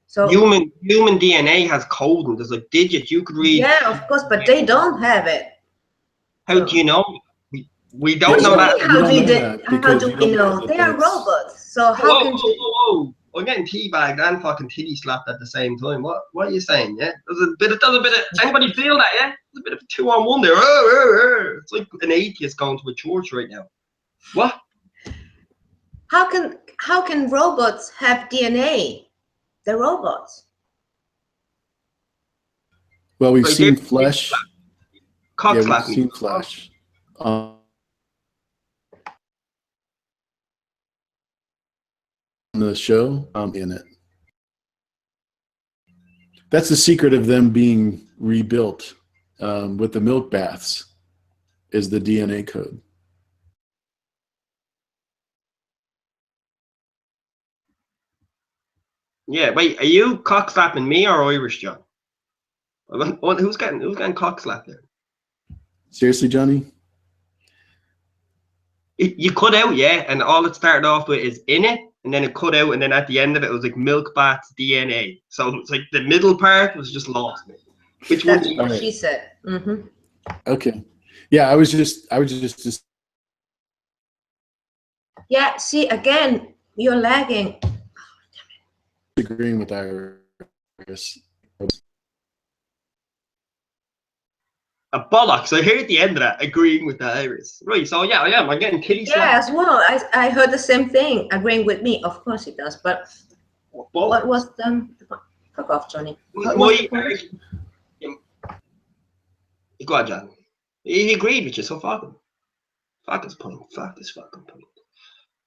So human DNA has coding. There's like digits you could read. Yeah, of course, but they don't have it. How do you know? We don't know that. How do we know? They are robots. So how can whoa. I'm getting teabagged and fucking titty slapped at the same time. What are you saying? Yeah, there's a bit of anybody feel that? Yeah, there's a bit of a 2-on-1 there. It's like an atheist going to a church right now. What? How can robots have DNA? They're robots. Well, we've seen flesh. We've seen flesh. The show in it. That's the secret of them being rebuilt with the milk baths, is the DNA code. Yeah, wait, are you cock slapping me or Irish, John? Who's getting cock slapped there? Seriously, Johnny? You cut out, yeah, and all it started off with is in it, and then it cut out, and then at the end of it, it was like milk bat's DNA. So it's like the middle part was just lost. Which That's one? what she said. Mm-hmm. Okay. Yeah, I was just Yeah, see, again, you're lagging. agreeing with Iris. A bollocks. I heard the end of that, agreeing with the Iris. Right, so yeah, I am. I'm getting kitty Yeah, slapped. as well. I heard the same thing, agreeing with me. Of course it does, but what was the... Fuck off, Jonnie. What was the point? Go on, John. He agreed with you, so fuck him. Fuck his point. Fuck this fucking point.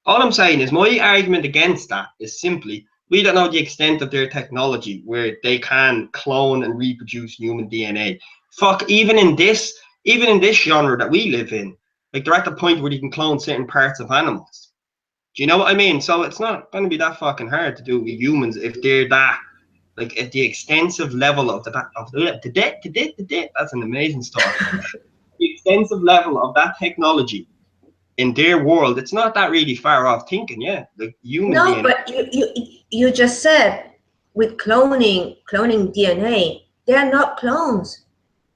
All I'm saying is my argument against that is simply we don't know the extent of their technology where they can clone and reproduce human DNA. Fuck, even in this genre that we live in, like they're at the point where you can clone certain parts of animals. Do you know what I mean? So it's not going to be that fucking hard to do with humans if they're that, like at the extensive level of that's an amazing story. The extensive level of that technology in their world, it's not that really far off thinking, yeah. Like human No, DNA. but you just said with cloning DNA, they are not clones.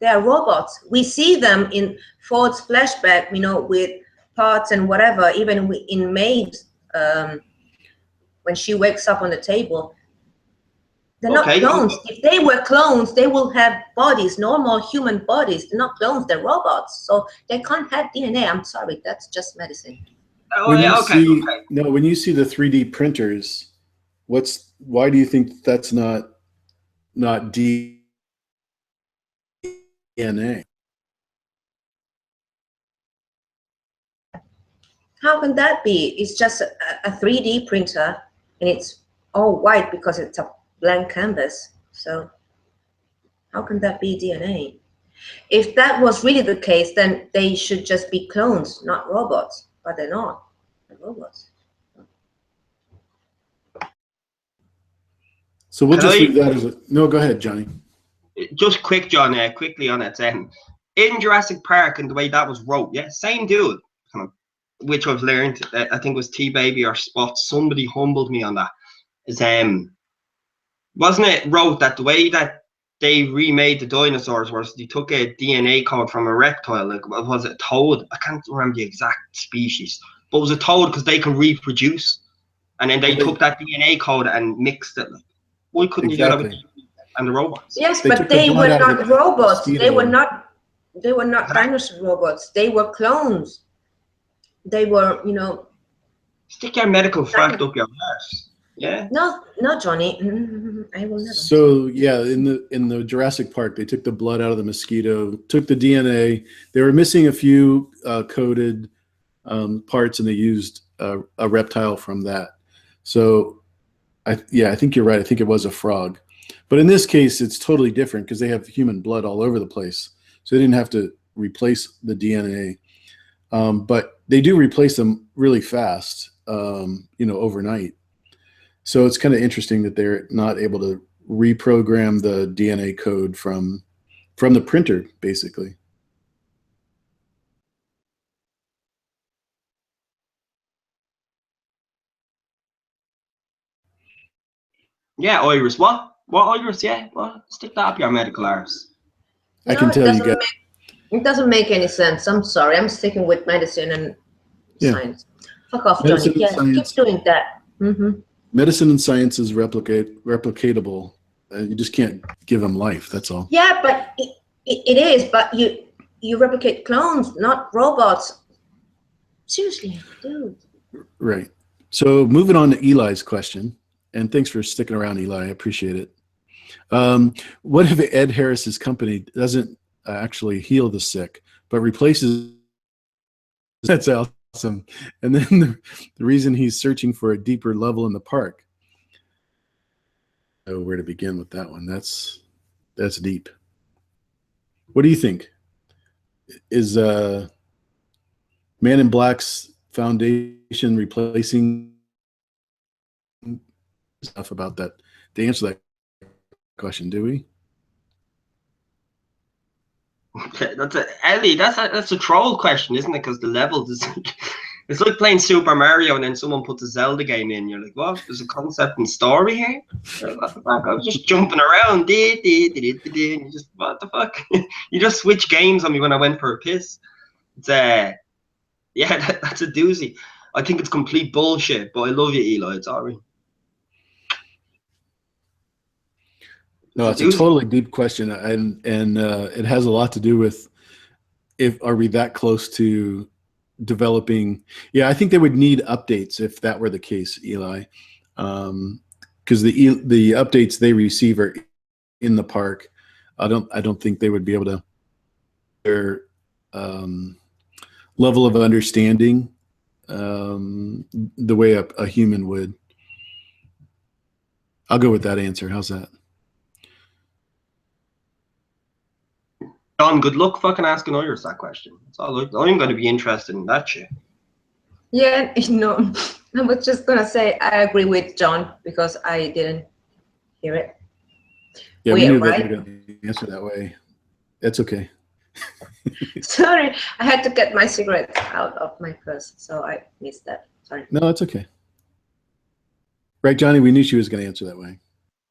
They are robots. We see them in Ford's flashback, you know, with parts and whatever, even in Maeve's, when she wakes up on the table. They're not clones. If they were clones, they will have bodies, normal human bodies. They're not clones, they're robots. So they can't have DNA. I'm sorry, that's just medicine. When you see the 3D printers, why do you think that's not DNA? How can that be? It's just a 3D printer, and it's all white because it's a blank canvas. So how can that be DNA? If that was really the case, then they should just be clones, not robots. But they're not. They're robots. So we'll just leave that as a... No, go ahead, Jonnie. Just quick, John, quickly on its end. In Jurassic Park and the way that was wrote, yeah, same dude, which I've learned, I think it was T-Baby or Spot, somebody humbled me on that. Is wasn't it wrote that the way that they remade the dinosaurs was they took a DNA code from a reptile, like was it a toad? I can't remember the exact species, but it was a toad because they can reproduce, and then they took that DNA code and mixed it. Like, why couldn't you do that with and the robots? Yes, but they were not robots. They were not dinosaur robots. They were clones. They were, you know. Stick your medical fact up your ass. Yeah. No, Jonnie. I will never. So yeah, in the Jurassic Park, they took the blood out of the mosquito, took the DNA. They were missing a few coded parts, and they used a reptile from that. So I think you're right. I think it was a frog. But in this case, it's totally different because they have human blood all over the place. So they didn't have to replace the DNA. But they do replace them really fast, overnight. So it's kind of interesting that they're not able to reprogram the DNA code from the printer, basically. Yeah, Iris. What Iris? Yeah, what? Stick that up your medical arse. I can tell you guys. It doesn't make any sense. I'm sorry. I'm sticking with medicine and science. Fuck off, Jonnie. Yeah, keep doing that. Mm-hmm. Medicine and science is replicatable. You just can't give them life. That's all. Yeah, but it is. But you replicate clones, not robots. Seriously, dude. Right. So moving on to Eli's question, and thanks for sticking around, Eli. I appreciate it. What if Ed Harris's company doesn't actually heal the sick, but replaces? That's awesome. And then the reason he's searching for a deeper level in the park. I don't know where to begin with that one. That's deep. What do you think? Is Man in Black's foundation replacing stuff about that? To answer that question, do we? That's a troll question, isn't it? Because the level is It's like playing Super Mario and then someone puts a Zelda game in. You're like, what? There's a concept and story here? What the fuck? I was just jumping around. And you just, what the fuck? You just switch games on me when I went for a piss. It's yeah, that's a doozy. I think it's complete bullshit, but I love you, Eli. Sorry. No, it's a totally deep question, and it has a lot to do with are we that close to developing? Yeah, I think they would need updates if that were the case, Eli, because the updates they receive are in the park. I don't think they would be able to their level of understanding the way a human would. I'll go with that answer. How's that? John, good luck fucking asking Iris that question. That's all. I'm going to be interested in that shit. Yeah, no, I was just going to say I agree with John because I didn't hear it. Yeah, we knew that you were going to answer that way. That's okay. Sorry, I had to get my cigarette out of my purse, so I missed that. Sorry. No, it's okay. Right, Johnny, we knew she was going to answer that way.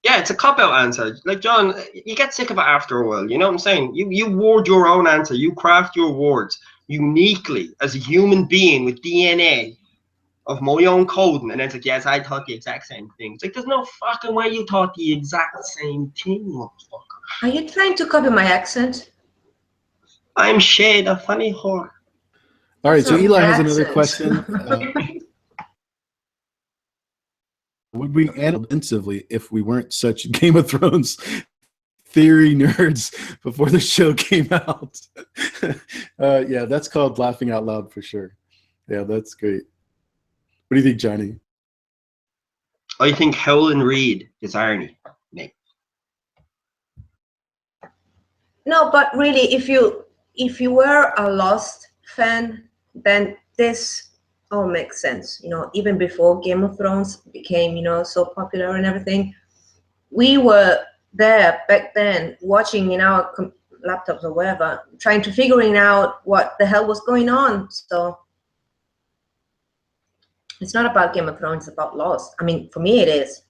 Yeah, it's a cop-out answer. Like, John, you get sick of it after a while. You know what I'm saying? You word your own answer. You craft your words uniquely as a human being with DNA of my own coding. And then it's like, yes, I thought the exact same thing. It's like, there's no fucking way you thought the exact same thing, motherfucker. Are you trying to copy my accent? I'm Shade, a funny whore. All right, so Eli has another question. Would we handle intensively if we weren't such Game of Thrones theory nerds before the show came out? Yeah, that's called laughing out loud for sure. Yeah, that's great. What do you think, Johnny? I think Howlin' Reed is Arnie, mate. No, but really, if you were a Lost fan, then this all makes sense. You know, even before Game of Thrones became, you know, so popular and everything, we were there back then watching in our laptops or whatever, trying to figuring out what the hell was going on. So it's not about Game of Thrones, it's about Lost. I mean, for me, it is.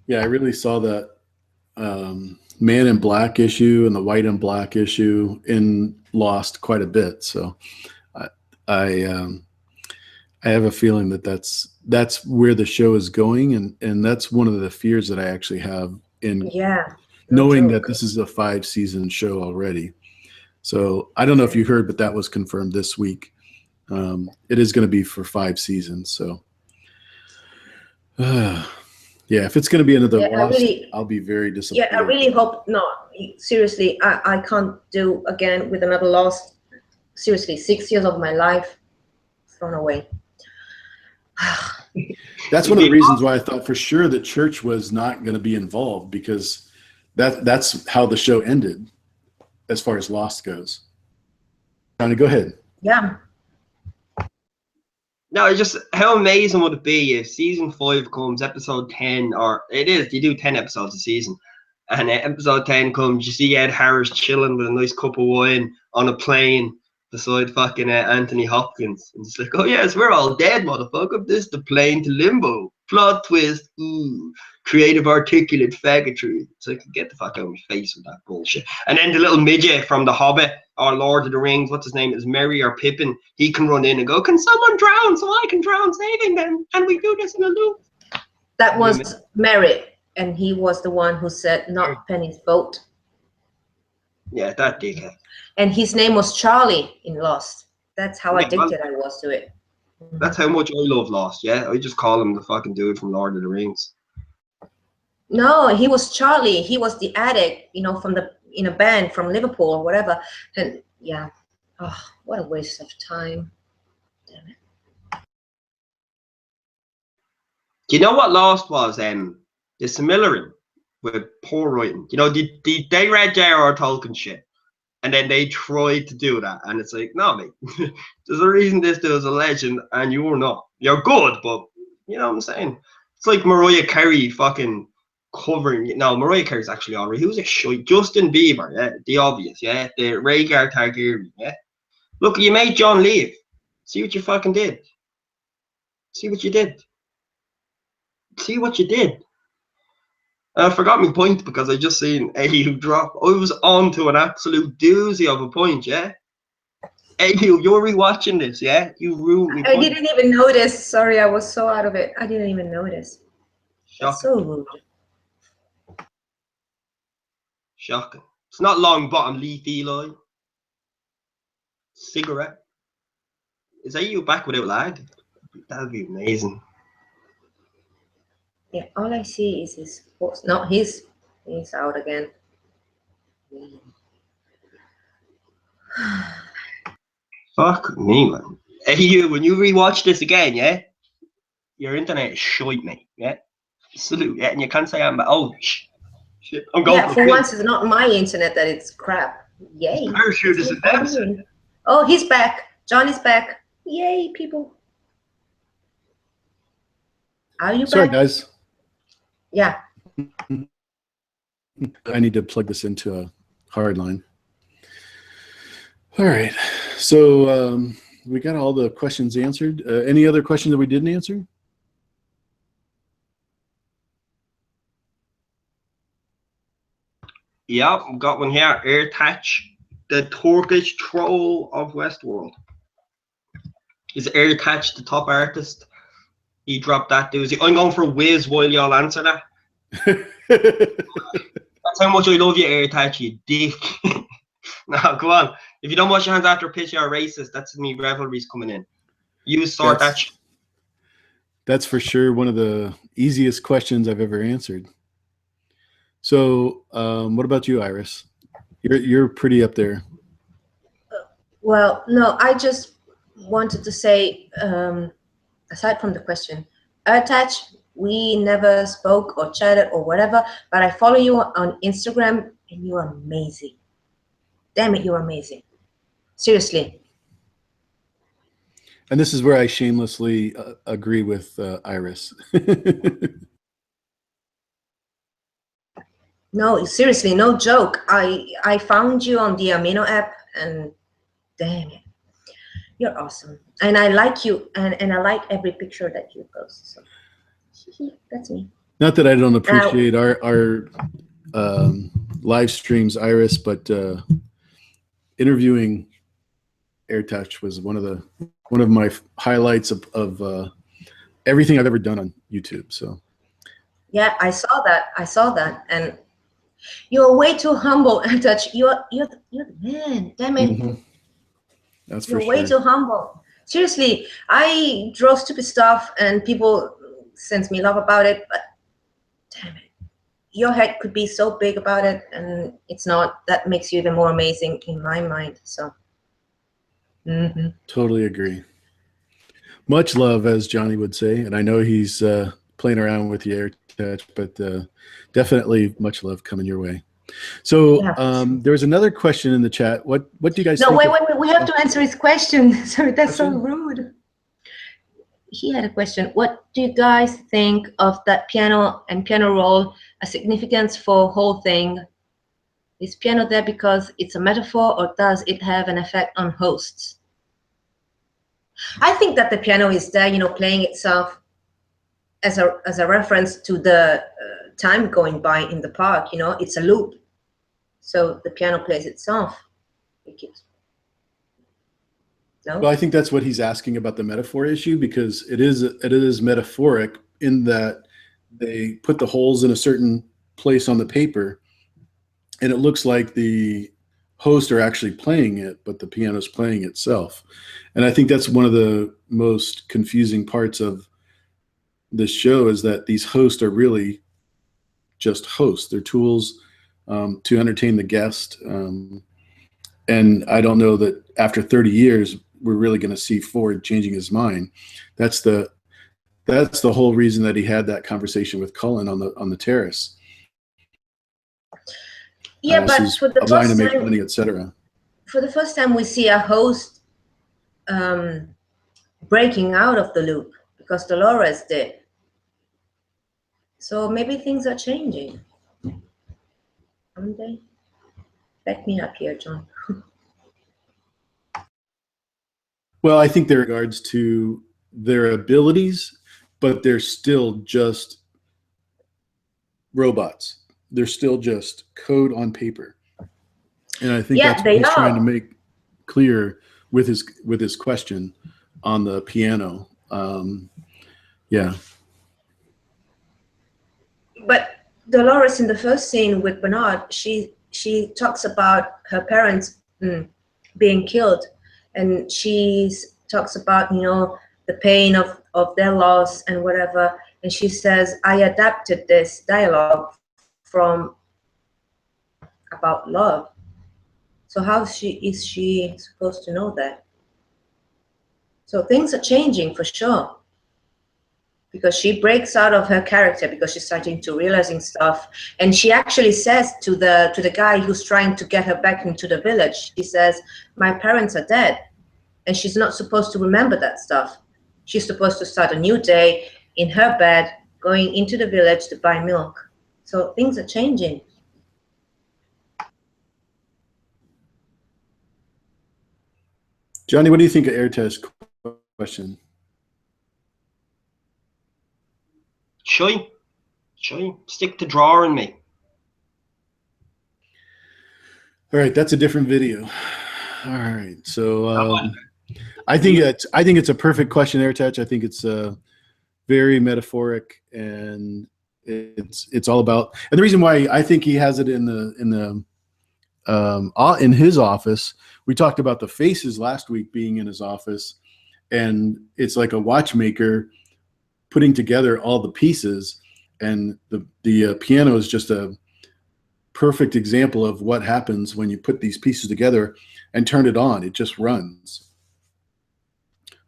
Yeah, I really saw that Man in Black issue and the White and Black issue in Lost quite a bit. So I have a feeling that that's where the show is going, and that's one of the fears that I actually have in knowing that this is a 5-season show already. So I don't know if you heard, but that was confirmed this week. It is going to be for 5 seasons. So yeah, if it's going to be another Lost, I'll be very disappointed. Yeah, I really hope not. Seriously, I can't do again with another Lost. Seriously, 6 years of my life thrown away. That's one of the reasons why I thought for sure that Church was not going to be involved, because that's how the show ended as far as Lost goes. Johnny, go ahead. Yeah. No, it's just how amazing would it be if season 5 comes, episode 10, or it is, you do 10 episodes a season, and episode 10 comes, you see Ed Harris chilling with a nice cup of wine on a plane beside fucking Anthony Hopkins, and it's like, oh yes, we're all dead, motherfucker. This is the plane to limbo. Plot twist. Ooh, creative, articulate faggotry. It's like, get the fuck out of my face with that bullshit. And then the little midget from The Hobbit or Lord of the Rings, what's his name, is Merry or Pippin. He can run in and go, can someone drown so I can drown saving them? And we do this in a loop. That was Merry, and he was the one who said, not Penny's boat. Yeah, that dickhead. And his name was Charlie in Lost. That's how addicted I was to it. That's how much I love Lost, yeah? I just call him the fucking dude from Lord of the Rings. No, he was Charlie. He was the addict, you know, in a band from Liverpool or whatever. And yeah, oh, what a waste of time. Damn it. Do you know what Lost was? The similar with poor writing. You know, they read J.R.R. Tolkien shit. And then they tried to do that, and it's like, no, mate. There's a reason this dude's a legend, and you're not. You're good, but you know what I'm saying? It's like Mariah Carey fucking covering. No, Mariah Carey's actually alright. Who's a shite? Justin Bieber, yeah, the obvious, yeah. The Rhaegar Targaryen, yeah. Look, you made John leave. See what you fucking did. See what you did. See what you did. I forgot my point because I just seen AU drop. I was on to an absolute doozy of a point, yeah? AU, you're rewatching this, yeah? You ruined me. I didn't even notice. Sorry, I was so out of it. I didn't even notice. That's so rude. Shocking. It's not long bottom leaf, Eli. Cigarette. Is AU back without lag? That would be amazing. Yeah, all I see is his post. No, he's out again. Fuck me, man. AU, when you rewatch this again, yeah? Your internet is shite, mate, yeah? Salute, yeah? And you can't say I'm, oh, shit. I'm going yeah, for once, it's not my internet that it's crap. Yay. Parachute is a Oh, he's back. Johnny's back. Yay, people. Are you Sorry, back? guys. Yeah. I need to plug this into a hard line. All right. So we got all the questions answered. Any other questions that we didn't answer? Yeah, got one here. Airtouch, the Turkish troll of Westworld. Is Airtouch the top artist? He dropped that doozy. I'm going for a whiz while y'all answer that. That's how much I love you, Airtouch, you dick. Now, go on. If you don't wash your hands after a pitch, you're racist. That's me revelries coming in. You sort that. That's for sure one of the easiest questions I've ever answered. So, what about you, Iris? You're pretty up there. Well, no, I just wanted to say, aside from the question, Airtouch, we never spoke or chatted or whatever, but I follow you on Instagram and you're amazing. Damn it, you're amazing. Seriously. And this is where I shamelessly agree with Iris. No, seriously, no joke. I found you on the Amino app and damn it, you're awesome. And I like you and I like every picture that you post. So that's me. Not that I don't appreciate our live streams, Iris, but interviewing Airtouch was one of my highlights of everything I've ever done on YouTube. So yeah, I saw that, and you're way too humble, Airtouch. You're the man. Damn it. Mm-hmm. That's you're for way sure. too humble. Seriously, I draw stupid stuff and people send me love about it, but damn it. Your head could be so big about it and it's not. That makes you even more amazing in my mind. So Totally agree. Much love, as Jonnie would say, and I know he's playing around with the Airtouch, but definitely much love coming your way. So there was another question in the chat. What do you guys think? No, wait. We have to answer his question. Sorry, that's so rude. He had a question. What do you guys think of that piano and piano roll, a significance for whole thing? Is piano there because it's a metaphor, or does it have an effect on hosts? I think that the piano is there, playing itself as a reference to the time going by in the park. It's a loop. So the piano plays itself. It keeps. No? Well, I think that's what he's asking about the metaphor issue, because it is metaphoric in that they put the holes in a certain place on the paper, and it looks like the host are actually playing it, but the piano's playing itself. And I think that's one of the most confusing parts of this show, is that these hosts are really just hosts. They're tools to entertain the guest. And I don't know that after 30 years, we're really going to see Ford changing his mind. That's the whole reason that he had that conversation with Cullen on the terrace. Yeah, but for the first to make time, money, etc. For the first time, we see a host breaking out of the loop because Dolores did. So maybe things are changing, aren't they? Back me up here, John. Well, I think in regards to their abilities, but they're still just robots. They're still just code on paper. And I think that's what he's trying to make clear with his question on the piano. Yeah. But Dolores, in the first scene with Bernard, she talks about her parents being killed, and she talks about, you know, the pain of their loss and whatever, and she says, I adapted this dialogue from about love. So how is she supposed to know that? So things are changing for sure, because she breaks out of her character because she's starting to realizing stuff. And she actually says to the guy who's trying to get her back into the village, she says, my parents are dead. And she's not supposed to remember that stuff. She's supposed to start a new day in her bed, going into the village to buy milk. So things are changing. Jonnie, what do you think of Airtesh's question? Shy. Stick to drawing me. All right, that's a different video. All right, so I think it's a perfect question, Airtesh. I think it's very metaphoric, and it's all about. And the reason why I think he has it in his office. We talked about the faces last week being in his office, and it's like a watchmaker putting together all the pieces, and the piano is just a perfect example of what happens when you put these pieces together and turn it on. It just runs.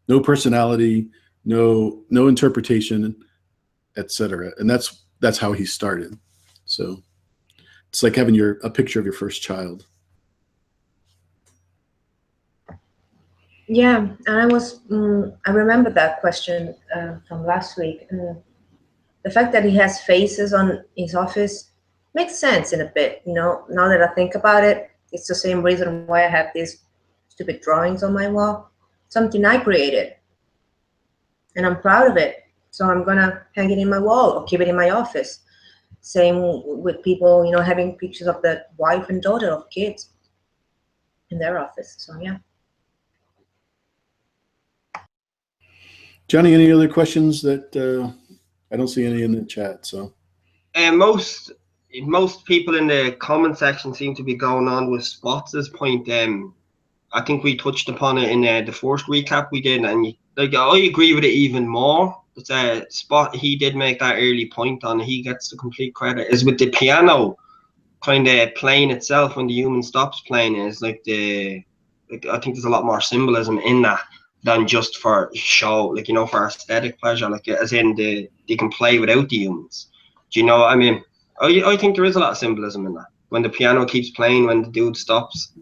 No personality, no interpretation, etc. And that's how he started. So it's like having a picture of your first child. Yeah, and I remember that question from last week. The fact that he has faces on his office makes sense in a bit, you know. Now that I think about it, it's the same reason why I have these stupid drawings on my wall. Something I created, and I'm proud of it. So I'm gonna hang it in my wall or keep it in my office. Same with people, you know, having pictures of the wife and daughter of kids in their office. So yeah. Jonnie, any other questions that I don't see any in the chat? So, most people in the comment section seem to be going on with Spots' point. I think we touched upon it in the first recap we did, and like I agree with it even more. It's a Spot. He did make that early point on. He gets the complete credit. Is with the piano kind of playing itself when the human stops playing. Is like I think there's a lot more symbolism in that than just for show, like, you know, for aesthetic pleasure, like as in they can play without the humans. Do you know what I mean? I think there is a lot of symbolism in that. When the piano keeps playing, when the dude stops.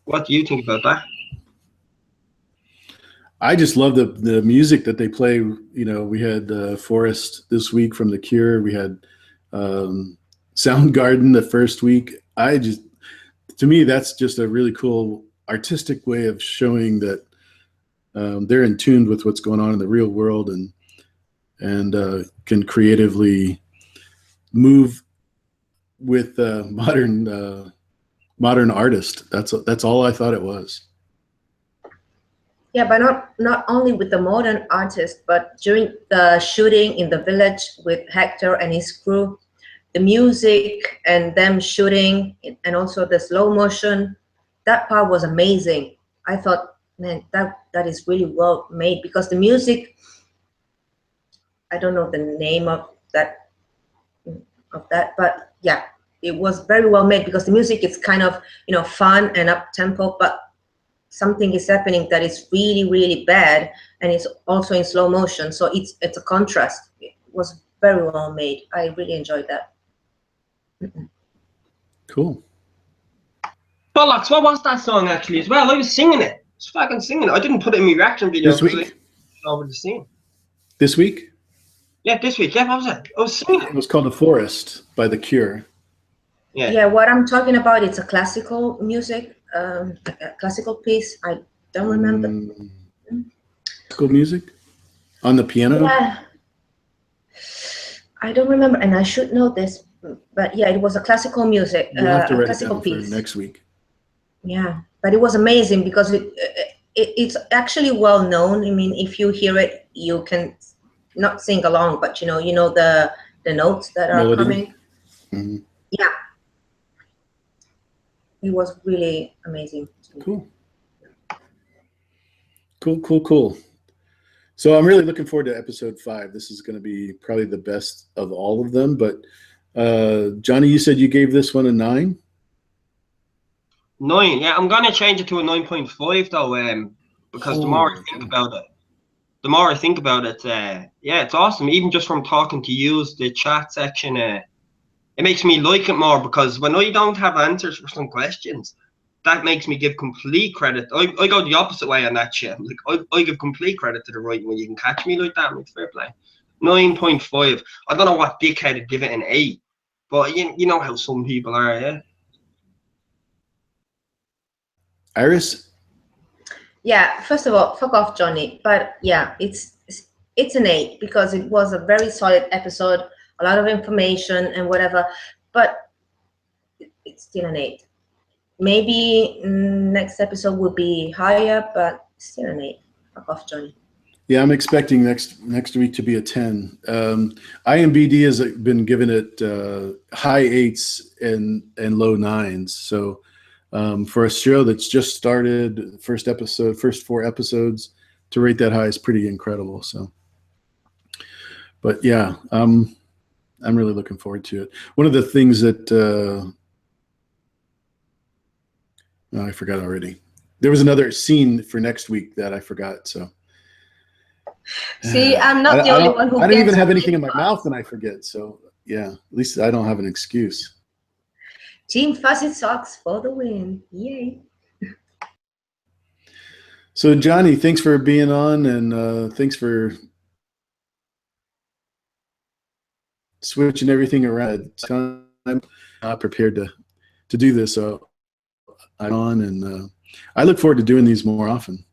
What do you think about that? I just love the music that they play. You know, we had Forest this week from The Cure. We had Soundgarden the first week. To me, that's just a really cool artistic way of showing that they're in tune with what's going on in the real world, and can creatively move with modern artist. That's all I thought it was. Yeah, but not only with the modern artist, but during the shooting in the village with Hector and his crew, the music and them shooting, and also the slow motion, that part was amazing. I thought, man, that is really well made, because the music, I don't know the name of that, but yeah, it was very well made, because the music is kind of, you know, fun and up tempo, but something is happening that is really, really bad, and it's also in slow motion. So it's a contrast. It was very well made. I really enjoyed that. Cool. Bollocks, what was that song actually as well? I was singing it. I was fucking singing it. I didn't put it in my reaction video. This week? Over the scene. This week? Yeah, this week. Yeah, what was it? I was singing it. It was called The Forest by The Cure. Yeah, what I'm talking about, it's a classical music, a classical piece. I don't remember. Classical music on the piano? Yeah. I don't remember, and I should know this, but yeah, it was a classical music, You'll have to a write it classical down for piece. next week. Yeah, but it was amazing because it's actually well known. I mean, if you hear it, you can not sing along, but you know the notes that are Melody. coming. Mm-hmm. Yeah, it was really amazing. Cool. Cool. So I'm really looking forward to episode 5. This is going to be probably the best of all of them. But Jonnie, you said you gave this one a 9? 9. Yeah, I'm gonna change it to a 9.5 though. Because the more I think about it, yeah, it's awesome. Even just from talking to you, the chat section, it makes me like it more because when I don't have answers for some questions, that makes me give complete credit. I go the opposite way on that shit. Like I give complete credit to the writing when you can catch me like that. It's fair play. 9.5. I don't know what dickhead would give it an 8, but you know how some people are, yeah. Yris? Yeah, first of all, fuck off, Jonnie. But yeah, it's an 8 because it was a very solid episode, a lot of information and whatever. But it's still an 8. Maybe next episode will be higher, but still an 8. Fuck off, Jonnie. Yeah, I'm expecting next week to be a 10. IMBD has been giving it high 8s and low 9s. So for a show that's just started, first 4 episodes, to rate that high is pretty incredible. So, but yeah, I'm really looking forward to it. One of the things that I forgot already. There was another scene for next week that I forgot. So. See, I'm not the only one who. I don't even have anything in my mouth and I forget. So yeah, at least I don't have an excuse. Team Fuzzy Socks for the win! Yay! So Jonnie, thanks for being on, and thanks for switching everything around. I'm not prepared to do this, so I'm on, and I look forward to doing these more often.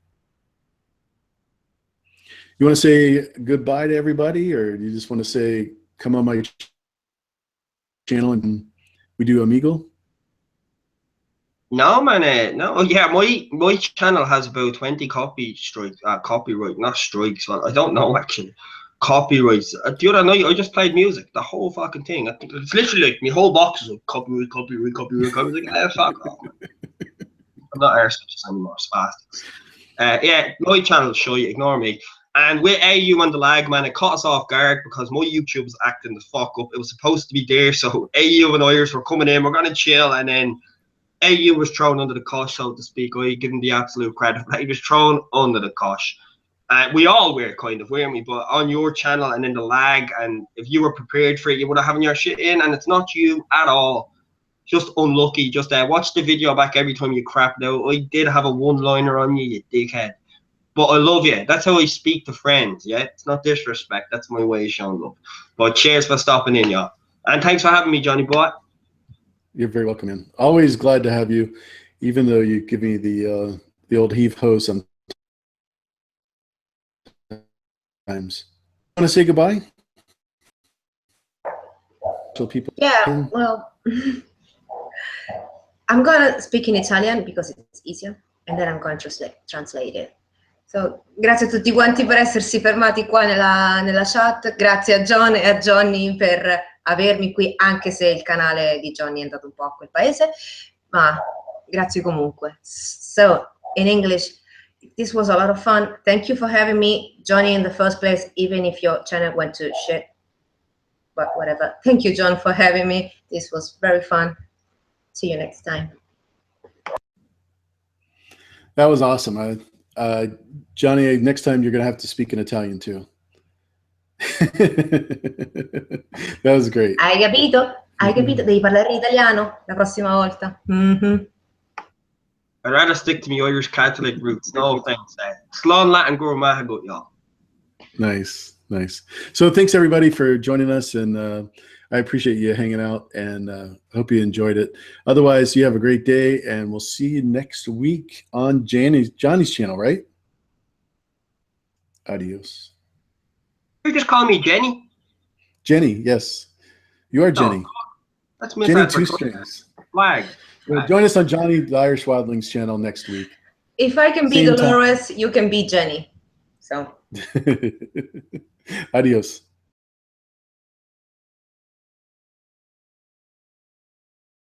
You want to say goodbye to everybody, or do you just want to say, come on my channel and we do Amigo? No, man. No, yeah, my channel has about 20 copyright, not strikes. Well, I don't know actually. Copyrights. The other night, I just played music, the whole fucking thing. I think it's literally like my whole box is like copyright. I was like, fuck off. I'm not arsed anymore, spastics. Yeah, my channel's shy, ignore me. And with AU and the lag, man, it caught us off guard because my YouTube was acting the fuck up. It was supposed to be there, so AU and Iris were coming in, we're gonna chill, and then AU was thrown under the cosh, so to speak. I give him the absolute credit. He was thrown under the cosh. We all were kind of, weren't we? But on your channel and in the lag, and if you were prepared for it, you would have having your shit in, and it's not you at all. Just unlucky. Just watch the video back every time you crapped out. I did have a one-liner on you, you dickhead. But I love you. That's how I speak to friends, yeah? It's not disrespect. That's my way of showing love. But cheers for stopping in, y'all. And thanks for having me, Jonnie boy. You're very welcome, man. Always glad to have you, even though you give me the old heave-ho sometimes. Want to say goodbye? So people. Yeah, well, I'm going to speak in Italian because it's easier, and then I'm going to translate it. So, grazie a tutti quanti per essersi fermati qua nella chat, grazie a John e a Jonnie per avermi qui, anche se il canale di Jonnie è andato un po' a quel paese, ma grazie comunque. So, in English, this was a lot of fun. Thank you for having me, Jonnie, in the first place, even if your channel went to shit, but whatever. Thank you, John, for having me. This was very fun. See you next time. That was awesome. Jonnie, next time you're going to have to speak in Italian too. That was great. Hai capito? Hai capito? Devi parlare in italiano la prossima volta. I'd rather stick to my Irish Catholic roots. No thanks. Slán Latin go maha good, y'all. Nice. So thanks everybody for joining us, and I appreciate you hanging out, and hope you enjoyed it. Otherwise, you have a great day, and we'll see you next week on Johnny's channel, right? Adios. You just call me Jenny. Jenny, yes. You are Jenny. That's Jenny Two Strings. Flag. Well, join us on Johnny the Irish Wildling's channel next week. If I can be Dolores, you can be Jenny. So. Adios.